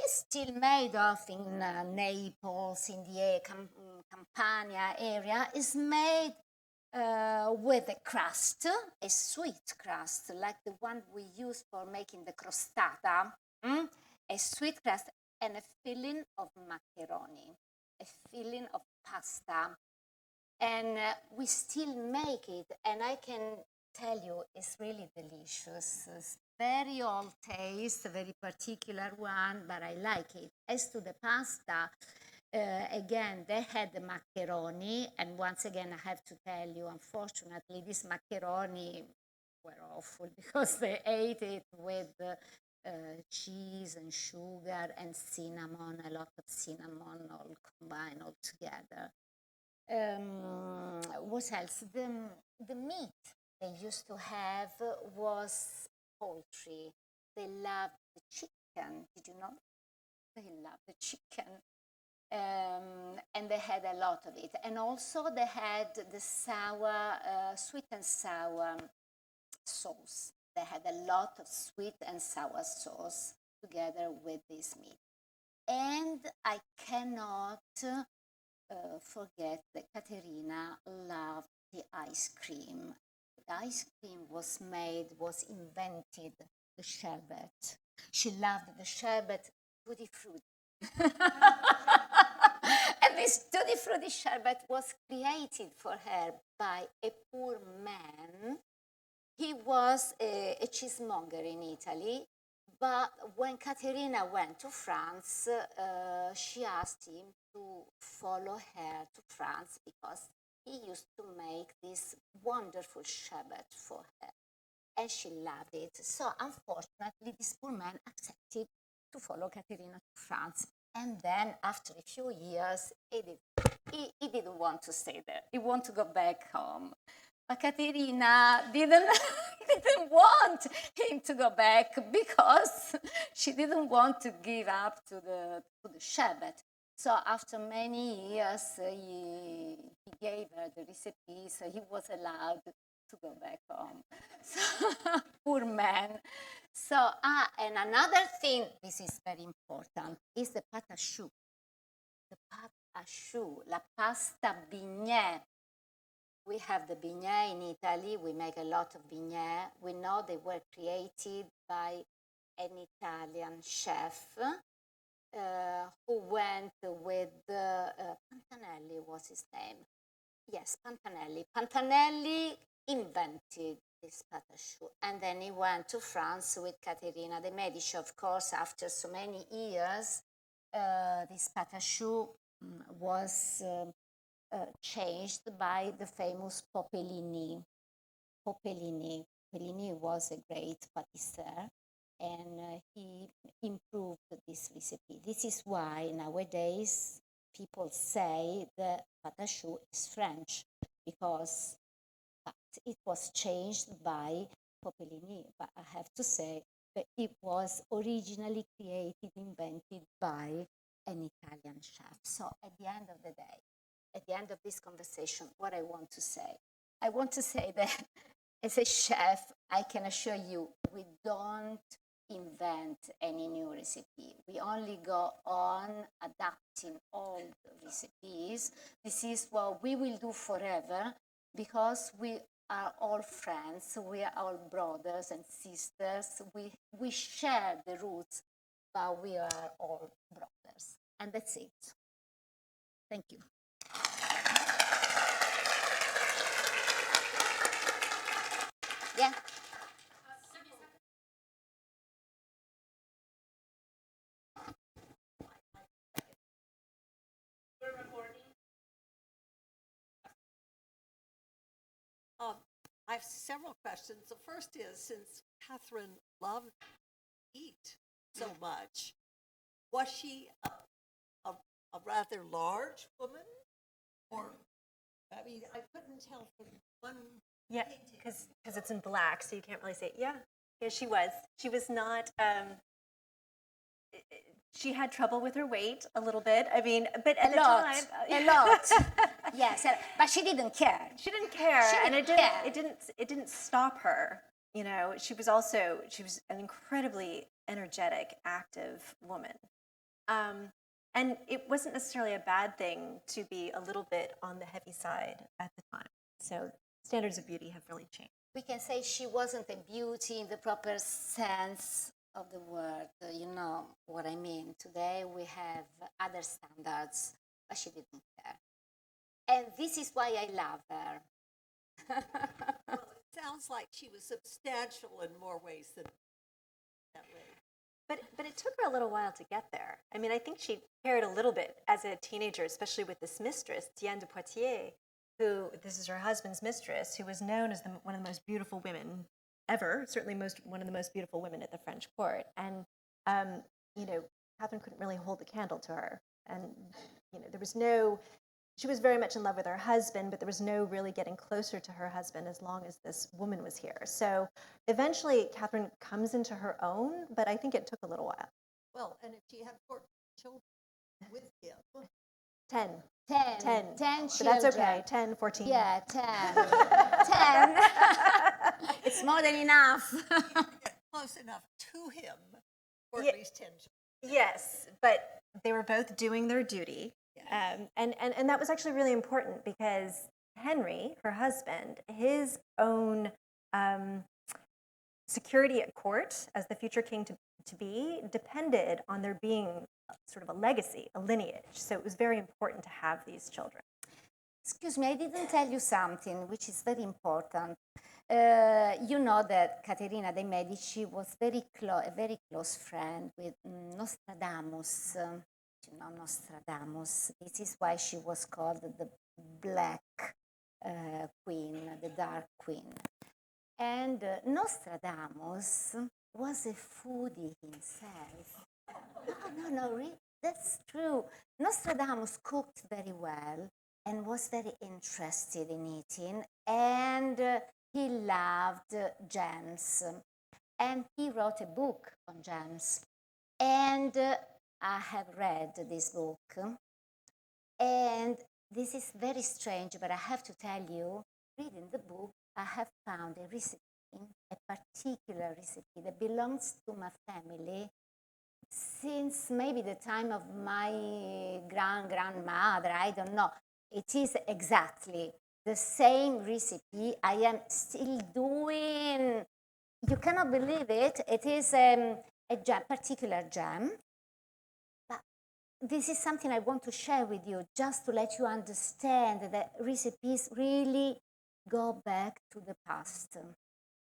still made of in Naples, in the Campania area. Is made with a crust, a sweet crust, like the one we use for making the crostata, a sweet crust, and a filling of macaroni, a filling of pasta. And we still make it, and I can tell you it's really delicious. It's very old taste, a very particular one, but I like it. As to the pasta, again, they had the macaroni, and once again, I have to tell you, unfortunately, this macaroni were awful because they ate it with cheese and sugar and cinnamon, a lot of cinnamon all combined all together. What else? The meat they used to have was poultry. They loved the chicken. Did you know? They loved the chicken. And they had a lot of it. And also they had the sour, sweet and sour sauce. They had a lot of sweet and sour sauce together with this meat. And I cannot forget that Caterina loved the ice cream. The ice cream was invented, the sherbet. She loved the sherbet tutti frutti. And this tutti frutti sherbet was created for her by a poor man. He was a cheesemonger in Italy, but when Caterina went to France, she asked him to follow her to France because he used to make this wonderful sherbet for her, and she loved it. So unfortunately, this poor man accepted to follow Caterina to France. And then after a few years, he didn't want to stay there. He wanted to go back home. But Caterina didn't want him to go back because she didn't want to give up to the sherbet. So after many years, he gave her the recipe, so he was allowed to go back home. So, poor man. So, and another thing, this is very important, is the pâte à choux. The pâte à choux, la pasta bignè. We have the bignè in Italy. We make a lot of bignè. We know they were created by an Italian chef who went with Pantanelli, was his name? Yes, Pantanelli. Pantanelli invented this pâte à choux, and then he went to France with Caterina de Medici. Of course, after so many years, this pâte à choux was changed by the famous Popellini. Popellini was a great pâtissier, and he improved this recipe. This is why nowadays people say that pâte à choux is French, because it was changed by Popellini. But I have to say that it was originally created, invented by an Italian chef. So at the end of the day, at the end of this conversation, what I want to say that as a chef, I can assure you, we don't invent any new recipe. We only go on adapting old recipes. This is what we will do forever because we are all friends. We are all brothers and sisters. We share the roots, but we are all brothers. And that's it. Thank you. Yeah. I have several questions. The first is, since Catherine loved to eat so much, was she a rather large woman? Or, I mean, I couldn't tell from one Yeah, because it's in black, so you can't really see it. Yeah, yeah, she was. She was not. She had trouble with her weight a little bit. I mean, but at the time, a lot. Yes, but she didn't care. She didn't care, She and didn't care. it didn't stop her. You know, she was an incredibly energetic, active woman. And it wasn't necessarily a bad thing to be a little bit on the heavy side at the time. So standards of beauty have really changed. We can say she wasn't a beauty in the proper sense of the word. You know what I mean. Today we have other standards, but she didn't care. And this is why I love her. Well, it sounds like she was substantial in more ways than that way. But it took her a little while to get there. I mean, I think she cared a little bit as a teenager, especially with this mistress, Diane de Poitiers, this is her husband's mistress, who was known as one of the most beautiful women ever, certainly one of the most beautiful women at the French court. And, you know, Catherine couldn't really hold a candle to her. And, you know, she was very much in love with her husband, but there was no really getting closer to her husband as long as this woman was here. So eventually Catherine comes into her own, but I think it took a little while. Well, and if she had 4 children with him. 10. 10 But that's children. okay. 10, 14. Yeah, 10. 10. It's more than enough. Get close enough to him for at least 10 children. Yes, but they were both doing their duty. And that was actually really important because Henry, her husband, his own security at court as the future king to be depended on there being sort of a legacy, a lineage. So it was very important to have these children. Excuse me, I didn't tell you something which is very important. You know that Caterina de Medici was a very close friend with Nostradamus. You know Nostradamus. This is why she was called the Black Queen, the Dark Queen. And Nostradamus was a foodie himself. No, really, that's true. Nostradamus cooked very well and was very interested in eating, and he loved jams. And he wrote a book on jams. And I have read this book. And this is very strange, but I have to tell you, reading the book, I have found a recipe, a particular recipe that belongs to my family since maybe the time of my grandmother, I don't know. It is exactly the same recipe I am still doing. You cannot believe it. It is a particular jam. But this is something I want to share with you, just to let you understand that recipes really go back to the past.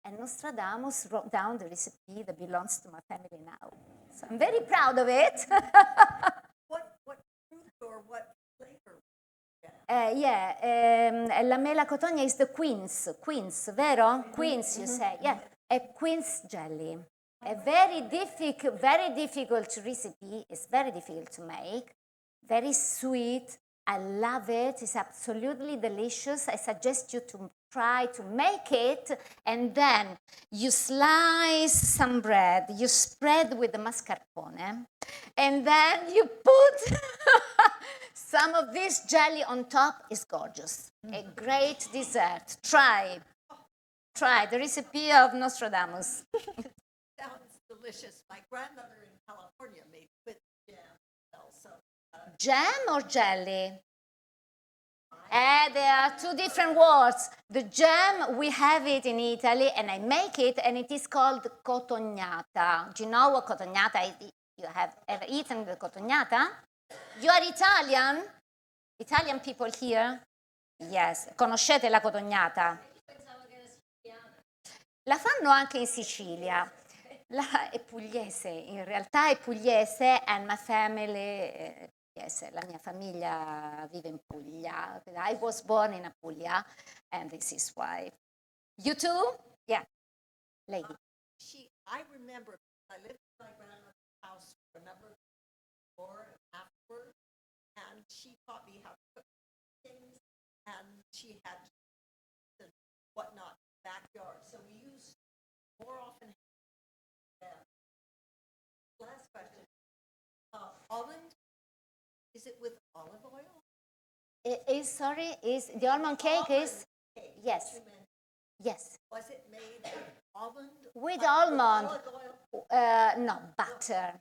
And Nostradamus wrote down the recipe that belongs to my family now. So I'm very proud of it. What fruit or what flavor? La mela cotogna is the quince, vero? Quince, you say. Yeah, a quince jelly. A very difficult recipe. It's very difficult to make. Very sweet. I love it. It's absolutely delicious. I suggest you to try to make it, and then you slice some bread, you spread with the mascarpone, and then you put some of this jelly on top. It's gorgeous. A great dessert. Try the recipe of Nostradamus. Sounds delicious. My grandmother in California made with jam also. Jam or jelly? There are two different words. The jam, we have it in Italy, and I make it, and it is called cotognata. Do you know what cotognata is? You have ever eaten the cotognata? You are Italian? Italian people here? Yes. Conoscete la cotognata? La fanno anche in Sicilia. È pugliese, in realtà è pugliese, and my family... Yes, la mia famiglia vive in Puglia. I was born in Apulia, and this is why. You too? Yeah. Lady. I remember I lived in my grandmother's house for a number of years before and afterward, and she taught me how to cook things, and she had whatnot, backyard. So we use more often than. Last question. Almond, is it with olive oil? Is the almond cake is? Cake, Yes. you meant. Yes. Was it made with almond? With like almond. olive oil? No, butter.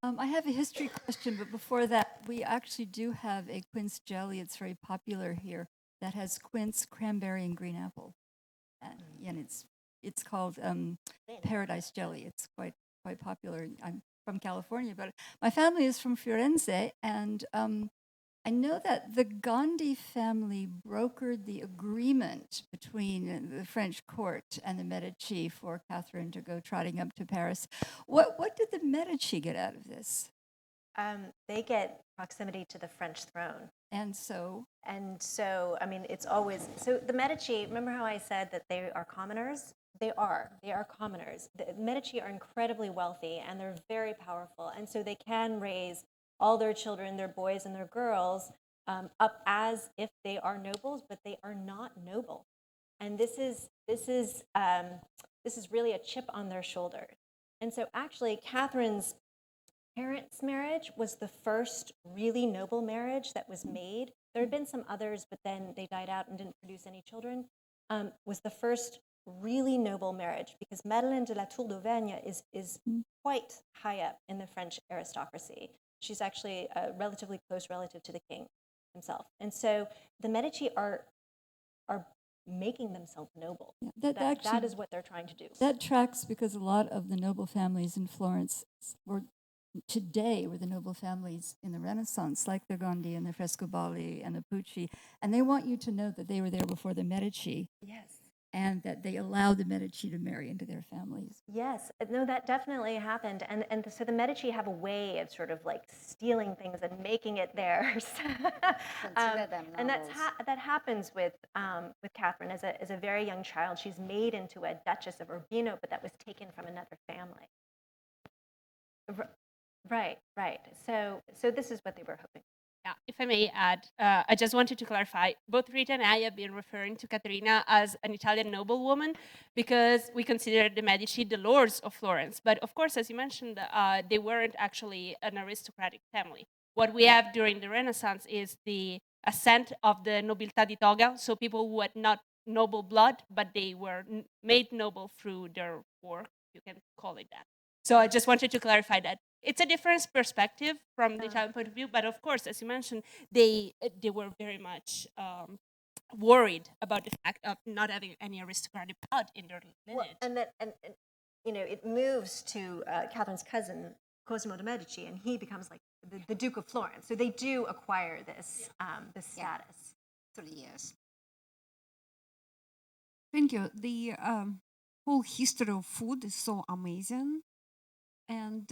I have a history question, but before that, we actually do have a quince jelly. It's very popular here that has quince, cranberry, and green apple, and it's called paradise jelly. It's quite popular. I'm from California, but my family is from Firenze, and I know that the Gandhi family brokered the agreement between the French court and the Medici for Catherine to go trotting up to Paris. What did the Medici get out of this? They get proximity to the French throne. And so, I mean, it's always, so the Medici, remember how I said that they are commoners? They are commoners. The Medici are incredibly wealthy and they're very powerful. And so they can raise all their children, their boys and their girls, up as if they are nobles, but they are not noble. And this is really a chip on their shoulder. And so actually, Catherine's parents' marriage was the first really noble marriage that was made. There had been some others, but then they died out and didn't produce any children. Was the first really noble marriage because Madeleine de la Tour d'Auvergne is quite high up in the French aristocracy. She's actually a relatively close relative to the king himself. And so the Medici are making themselves noble. Yeah, that is what they're trying to do. That tracks because a lot of the noble families in Florence were the noble families in the Renaissance, like the Gondi and the Frescobaldi and the Pucci, and they want you to know that they were there before the Medici. Yes. And that they allowed the Medici to marry into their families. Yes, no, that definitely happened. And so the Medici have a way of sort of like stealing things and making it theirs. And that happens with Catherine as a very young child. She's made into a Duchess of Urbino, but that was taken from another family. Right. So this is what they were hoping. Yeah, if I may add, I just wanted to clarify, both Rita and I have been referring to Caterina as an Italian noblewoman because we consider the Medici the lords of Florence. But of course, as you mentioned, they weren't actually an aristocratic family. What we have during the Renaissance is the ascent of the nobiltà di toga, so people who had not noble blood, but they were made noble through their work, you can call it that. So I just wanted to clarify that. It's a different perspective from the Italian point of view, but of course, as you mentioned, they were very much worried about the fact of not having any aristocratic blood in their lineage. Well, and it moves to Catherine's cousin Cosimo de' Medici, and he becomes like the Duke of Florence. So they do acquire this this status. 3 years. Thank you. The whole history of food is so amazing. And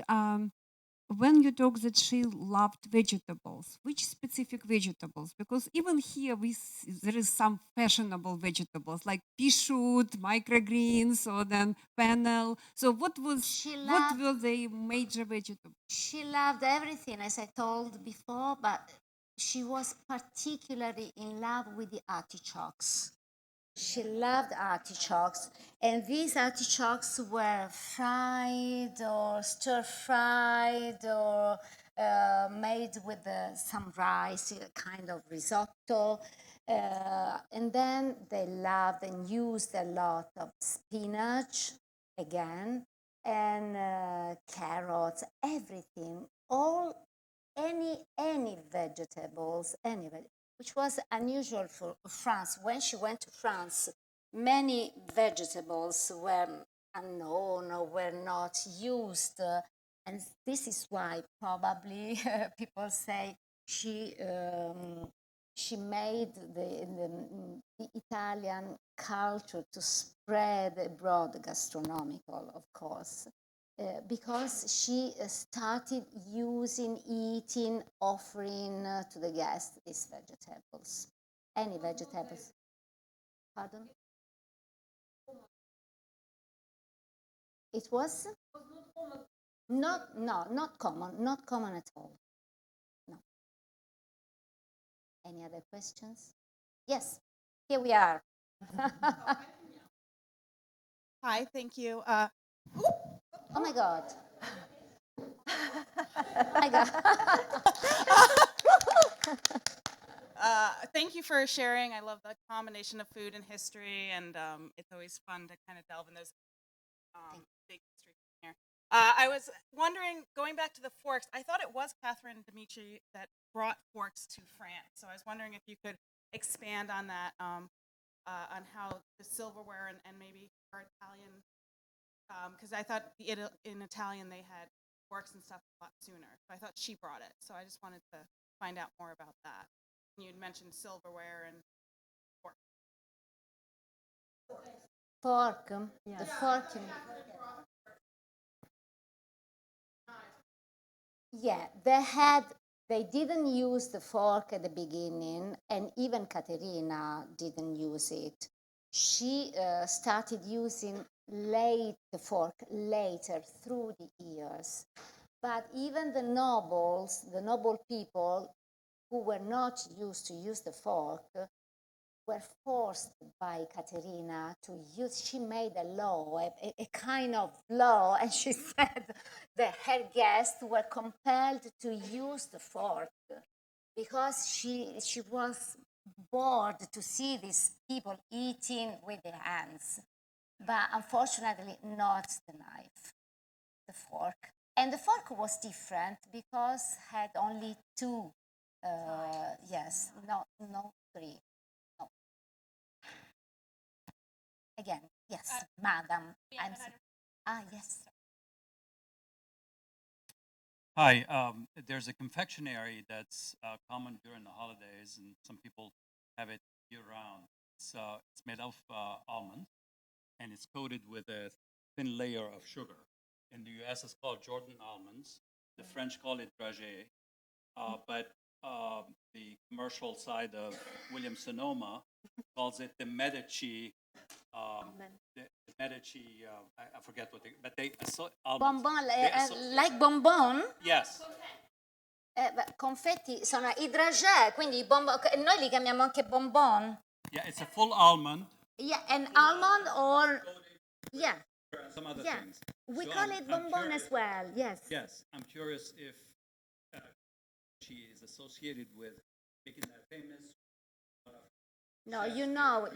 when you talk that she loved vegetables, which specific vegetables? Because even here there is some fashionable vegetables like pea shoot, microgreens, or then fennel. So what were the major vegetables? She loved everything, as I told before, but she was particularly in love with the artichokes. She loved artichokes, and these artichokes were fried or stir-fried or made with some rice, a kind of risotto. And then they loved and used a lot of spinach, again, and carrots, everything, any vegetables, which was unusual for France. When she went to France, many vegetables were unknown or were not used. And this is why probably people say she made the Italian culture to spread abroad, gastronomical, of course. Because she started eating, offering to the guests these vegetables. Any vegetables. Pardon? It was? Not common at all. No. Any other questions? Yes, here we are. Hi, thank you. Oh my God. My God. Thank you for sharing. I love the combination of food and history, and it's always fun to kind of delve in those big history here. I was wondering, going back to the forks, I thought it was Caterina de Medici that brought forks to France. So I was wondering if you could expand on that, on how the silverware and maybe our Italian, because I thought in Italian they had forks and stuff a lot sooner. So I thought she brought it. So I just wanted to find out more about that. You'd mentioned silverware and forks. Fork. The fork. Yeah, they didn't use the fork at the beginning, and even Caterina didn't use it. She started using the fork later through the years. But even the noble people who were not used to use the fork, were forced by Caterina to use. She made a law, a kind of law, and she said that her guests were compelled to use the fork because she was bored to see these people eating with their hands. But unfortunately, not the knife, the fork. And the fork was different because had only two, yes, no three. Again, yes, madam. Yes. Hi, there's a confectionery that's common during the holidays, and some people have it year-round. It's made of almond, and it's coated with a thin layer of sugar. In the U.S., it's called Jordan almonds. The French call it dragée, but the commercial side of Williams-Sonoma calls it the Medici. The Medici, I forget what but they almonds. Bonbon, like bonbon? Yes. Confetti sono i dragée, quindi noi li chiamiamo anche bonbon. Yeah, it's a full almond. Yeah, an almond or yeah. Some other Yeah. things. We So call it bonbon as well. Yes. Yes, I'm curious if she is associated with making that famous. No, you know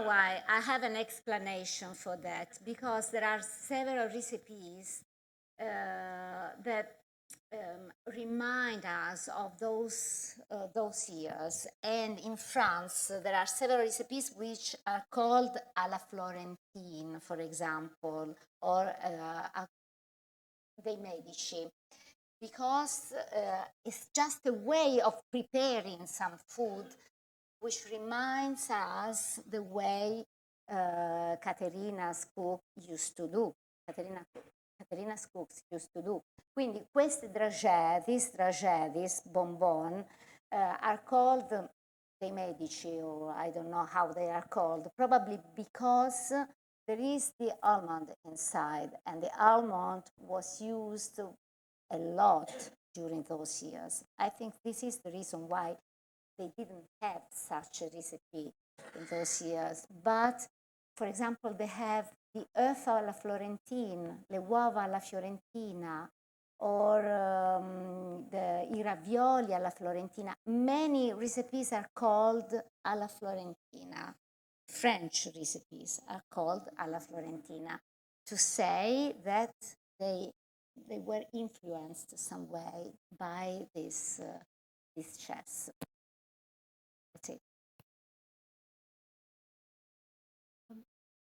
why. I have an explanation for that because there are several recipes that remind us of those years. And in France, there are several recipes which are called alla Florentine, for example, or dei Medici, because it's just a way of preparing some food which reminds us the way Caterina's cook used to do. Caterina's cooks used to do. Quindi questi dragée, these bonbon, are called dei Medici, or I don't know how they are called, probably because there is the almond inside, and the almond was used a lot during those years. I think this is the reason why they didn't have such a recipe in those years. But, for example, they have the œuf alla Florentine, le uova alla Fiorentina, or i ravioli alla Florentina. Many recipes are called alla Florentina. French recipes are called alla Florentina to say that they were influenced some way by these chefs. That's it.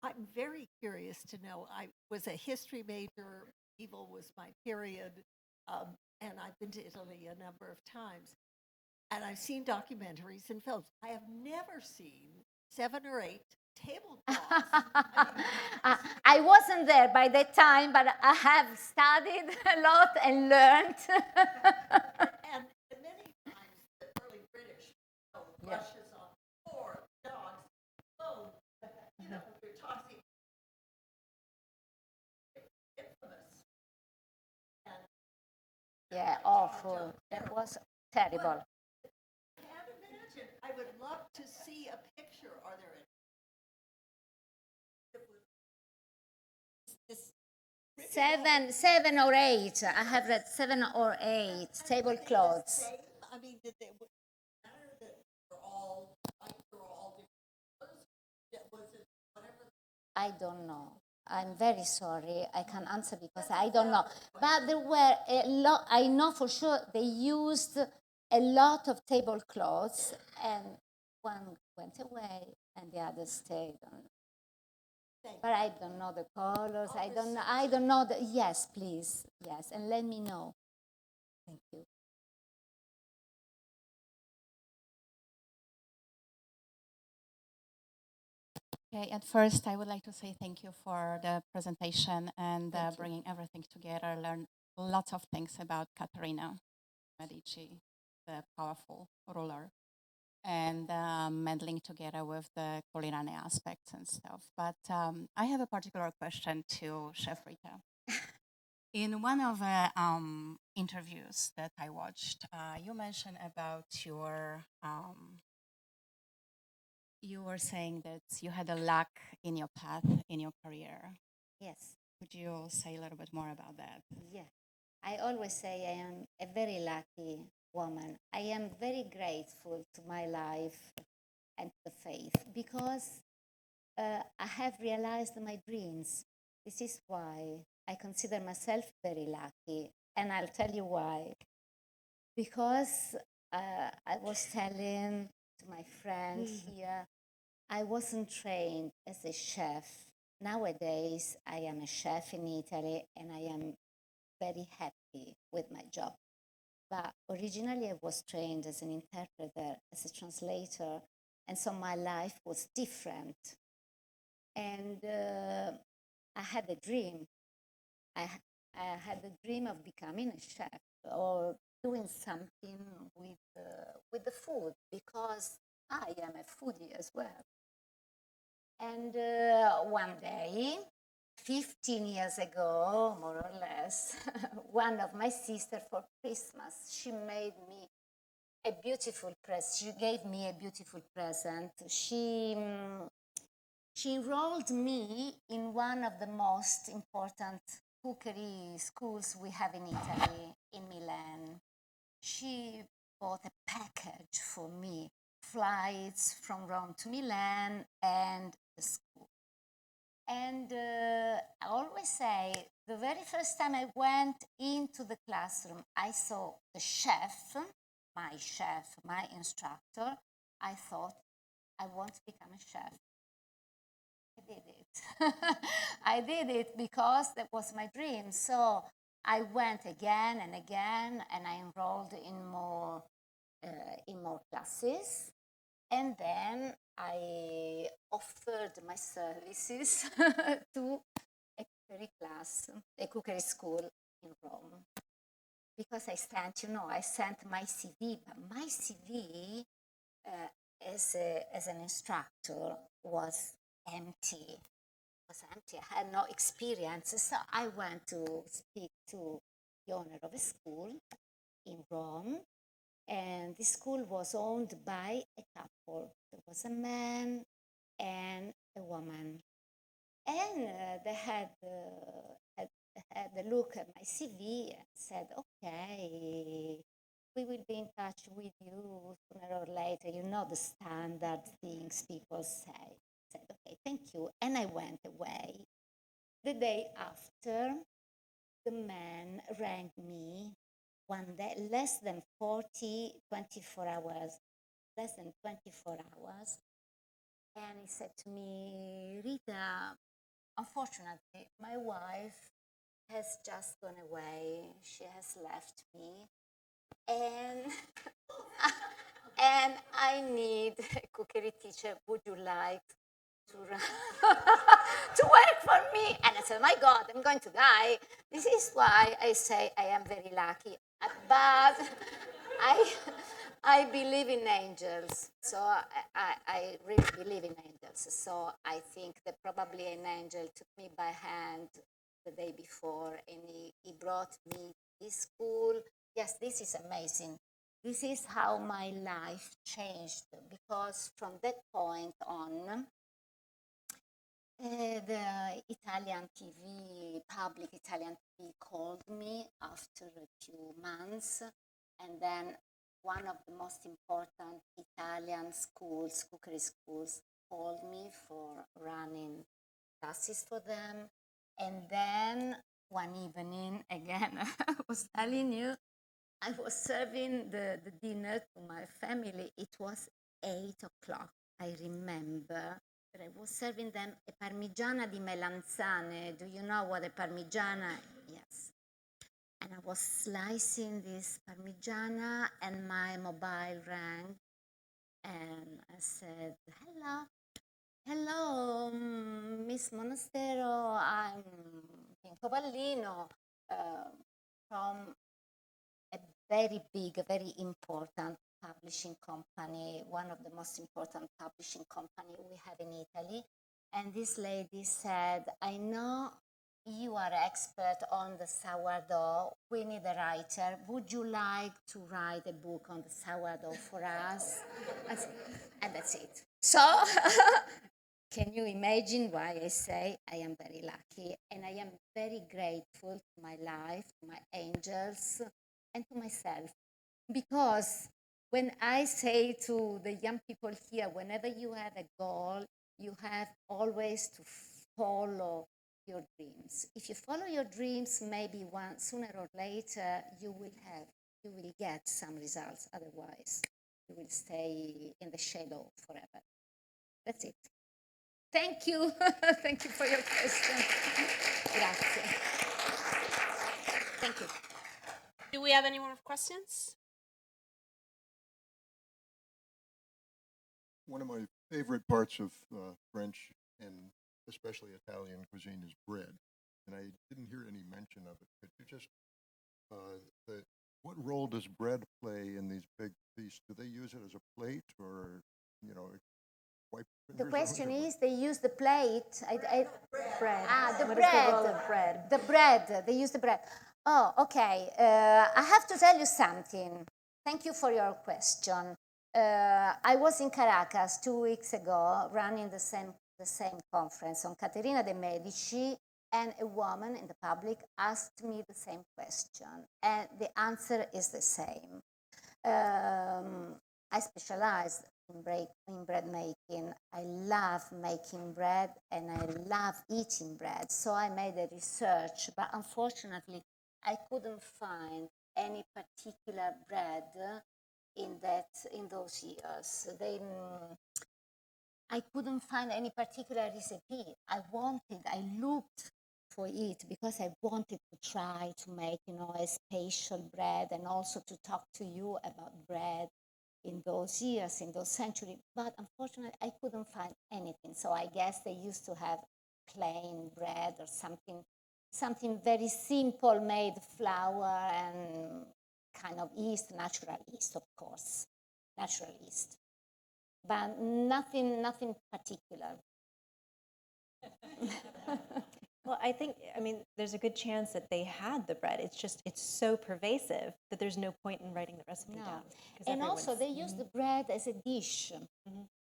I'm very curious to know. I was a history major. Medieval was my period, and I've been to Italy a number of times. And I've seen documentaries and films. I have never seen 7 or 8 tablecloths. I wasn't there by that time, but I have studied a lot and learned. And many times the early British brushes on the floor, dogs, bone, they're tossing. Infamous. Yeah, awful. That was terrible. I can't imagine. I would love to see a picture. Are there any? This, Seven or eight. I have read 7 or 8 tablecloths. I mean, did they matter that they're all different? Was it whatever? I don't know. I'm very sorry. I can't answer because I don't know. But there were a lot. I know for sure they used a lot of tablecloths, and one went away and the other stayed on. But I don't know the colors. I don't know. I don't know the. Yes, please. Yes, and let me know. Thank you. Okay, at first, I would like to say thank you for the presentation and Thank you. bringing everything together. Learned lots of things about Caterina Medici, the powerful ruler, and meddling together with the culinary aspects and stuff. But I have a particular question to Chef Rita. In one of the interviews that I watched, you mentioned about you were saying that you had a luck in your path in your career. Yes. Could you say a little bit more about that? Yeah. I always say I am a very lucky woman. I am very grateful to my life and the faith because I have realized my dreams. This is why I consider myself very lucky. And I'll tell you why. Because I was telling to my friend here, I wasn't trained as a chef. Nowadays, I am a chef in Italy and I am very happy with my job. But originally, I was trained as an interpreter, as a translator, and so my life was different. And I had a dream. I had the dream of becoming a chef or doing something with the food because I am a foodie as well. And one day, 15 years ago, more or less, one of my sisters for Christmas, she made me a beautiful present. She gave me a beautiful present. She enrolled me in one of the most important cookery schools we have in Italy, in Milan. She bought a package for me, flights from Rome to Milan and the school. And I always say, the very first time I went into the classroom, I saw the chef, my instructor. I thought, I want to become a chef. I did it. I did it because that was my dream. So I went again and again, and I enrolled in more classes. And then I offered my services to a cookery school in Rome. Because I sent my CV, but my CV as an instructor was empty. I had no experience. So I went to speak to the owner of a school in Rome. And this school was owned by a couple. There was a man and a woman. And they had a look at my CV and said, okay, we will be in touch with you sooner or later. You know the standard things people say. I said, okay, thank you. And I went away. The day after, the man rang me one day, less than 24 hours, and he said to me, Rita, unfortunately, my wife has just gone away. She has left me. And, and I need a cookery teacher. Would you like to, to work for me? And I said, my God, I'm going to die. This is why I say I am very lucky. But I believe in angels. So I really believe in angels. So I think that probably an angel took me by hand the day before and he brought me to this school. Yes, this is amazing. this is how my life changed, because from that point on, the Italian TV, public Italian TV called me after a few months, and then one of the most important Italian schools, cookery schools, called me for running classes for them. And then one evening, again, I was telling you, I was serving the dinner to my family. It was 8 o'clock. I remember that I was serving them a parmigiana di melanzane. Do you know what a parmigiana? Yes. And I was slicing this parmigiana, and my mobile rang, and I said, hello, Miss Monastero, I'm Pinco Vallino from a very big, very important publishing company, one of the most important publishing company we have in Italy. And this lady said, I know you are expert on the sourdough. We need a writer. Would you like to write a book on the sourdough for us? And that's it. So can you imagine why I say I am very lucky, and I am very grateful to my life, to my angels, and to myself. Because when I say to the young people here, whenever you have a goal, you have always to follow your dreams. If you follow your dreams, maybe sooner or later you will get some results. Otherwise, you will stay in the shadow forever. That's it. Thank you. Thank you for your question. Grazie. Thank you. Do we have any more questions? One of my favorite parts of French and especially Italian cuisine is bread, and I didn't hear any mention of it. Could you just, what role does bread play in these big feasts? Do they use it as a plate, or, wipe The fingers question on it? is, they use the plate. Bread. The What bread. is the role of bread? The bread. They use the bread. Oh, okay. I have to tell you something. Thank you for your question. I was in Caracas 2 weeks ago, running the same conference on Caterina de Medici, and a woman in the public asked me the same question, and the answer is the same. I specialize in bread making. I love making bread, and I love eating bread. So I made a research, but unfortunately, I couldn't find any particular bread in those years. I couldn't find any particular recipe. I looked for it because I wanted to try to make, a special bread, and also to talk to you about bread in those years, in those centuries. But unfortunately, I couldn't find anything. So I guess they used to have plain bread or something very simple, made flour and kind of yeast, natural yeast, of course, natural yeast. But nothing particular. Well, I think, there's a good chance that they had the bread. It's so pervasive that there's no point in writing the recipe down. And also, they use the bread as a dish.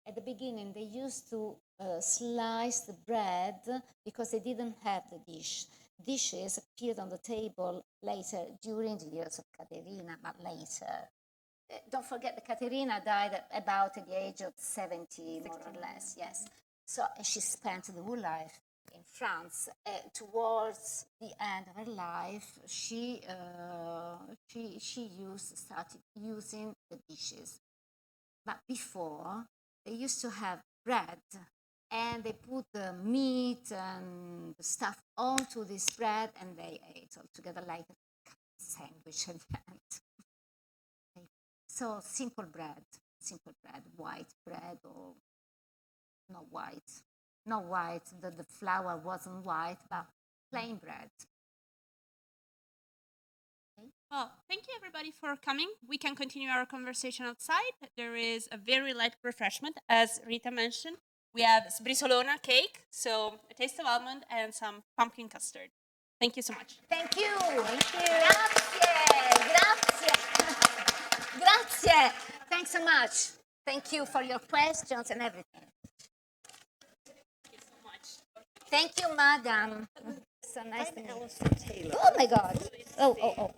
At the beginning, they used to slice the bread because they didn't have the dish. Dishes appeared on the table later, during the years of Caterina, but later. Don't forget that Caterina died at about the age of 70, more or less, yes. So she spent the whole life in France. Towards the end of her life, she started using the dishes. But before, they used to have bread, and they put the meat and the stuff onto this bread, and they ate all together like a sandwich at the end. So simple bread, white bread, or not white, the flour wasn't white, but plain bread. Okay. Well, thank you everybody for coming. We can continue our conversation outside. There is a very light refreshment, as Rita mentioned. We have sbrisolona cake, so a taste of almond, and some pumpkin custard. Thank you so much. Thank you. Thank you. Grazie. Grazie. Thanks so much. Thank you for your questions and everything. Thank you, madam. So nice to meet you. Oh my God. Oh.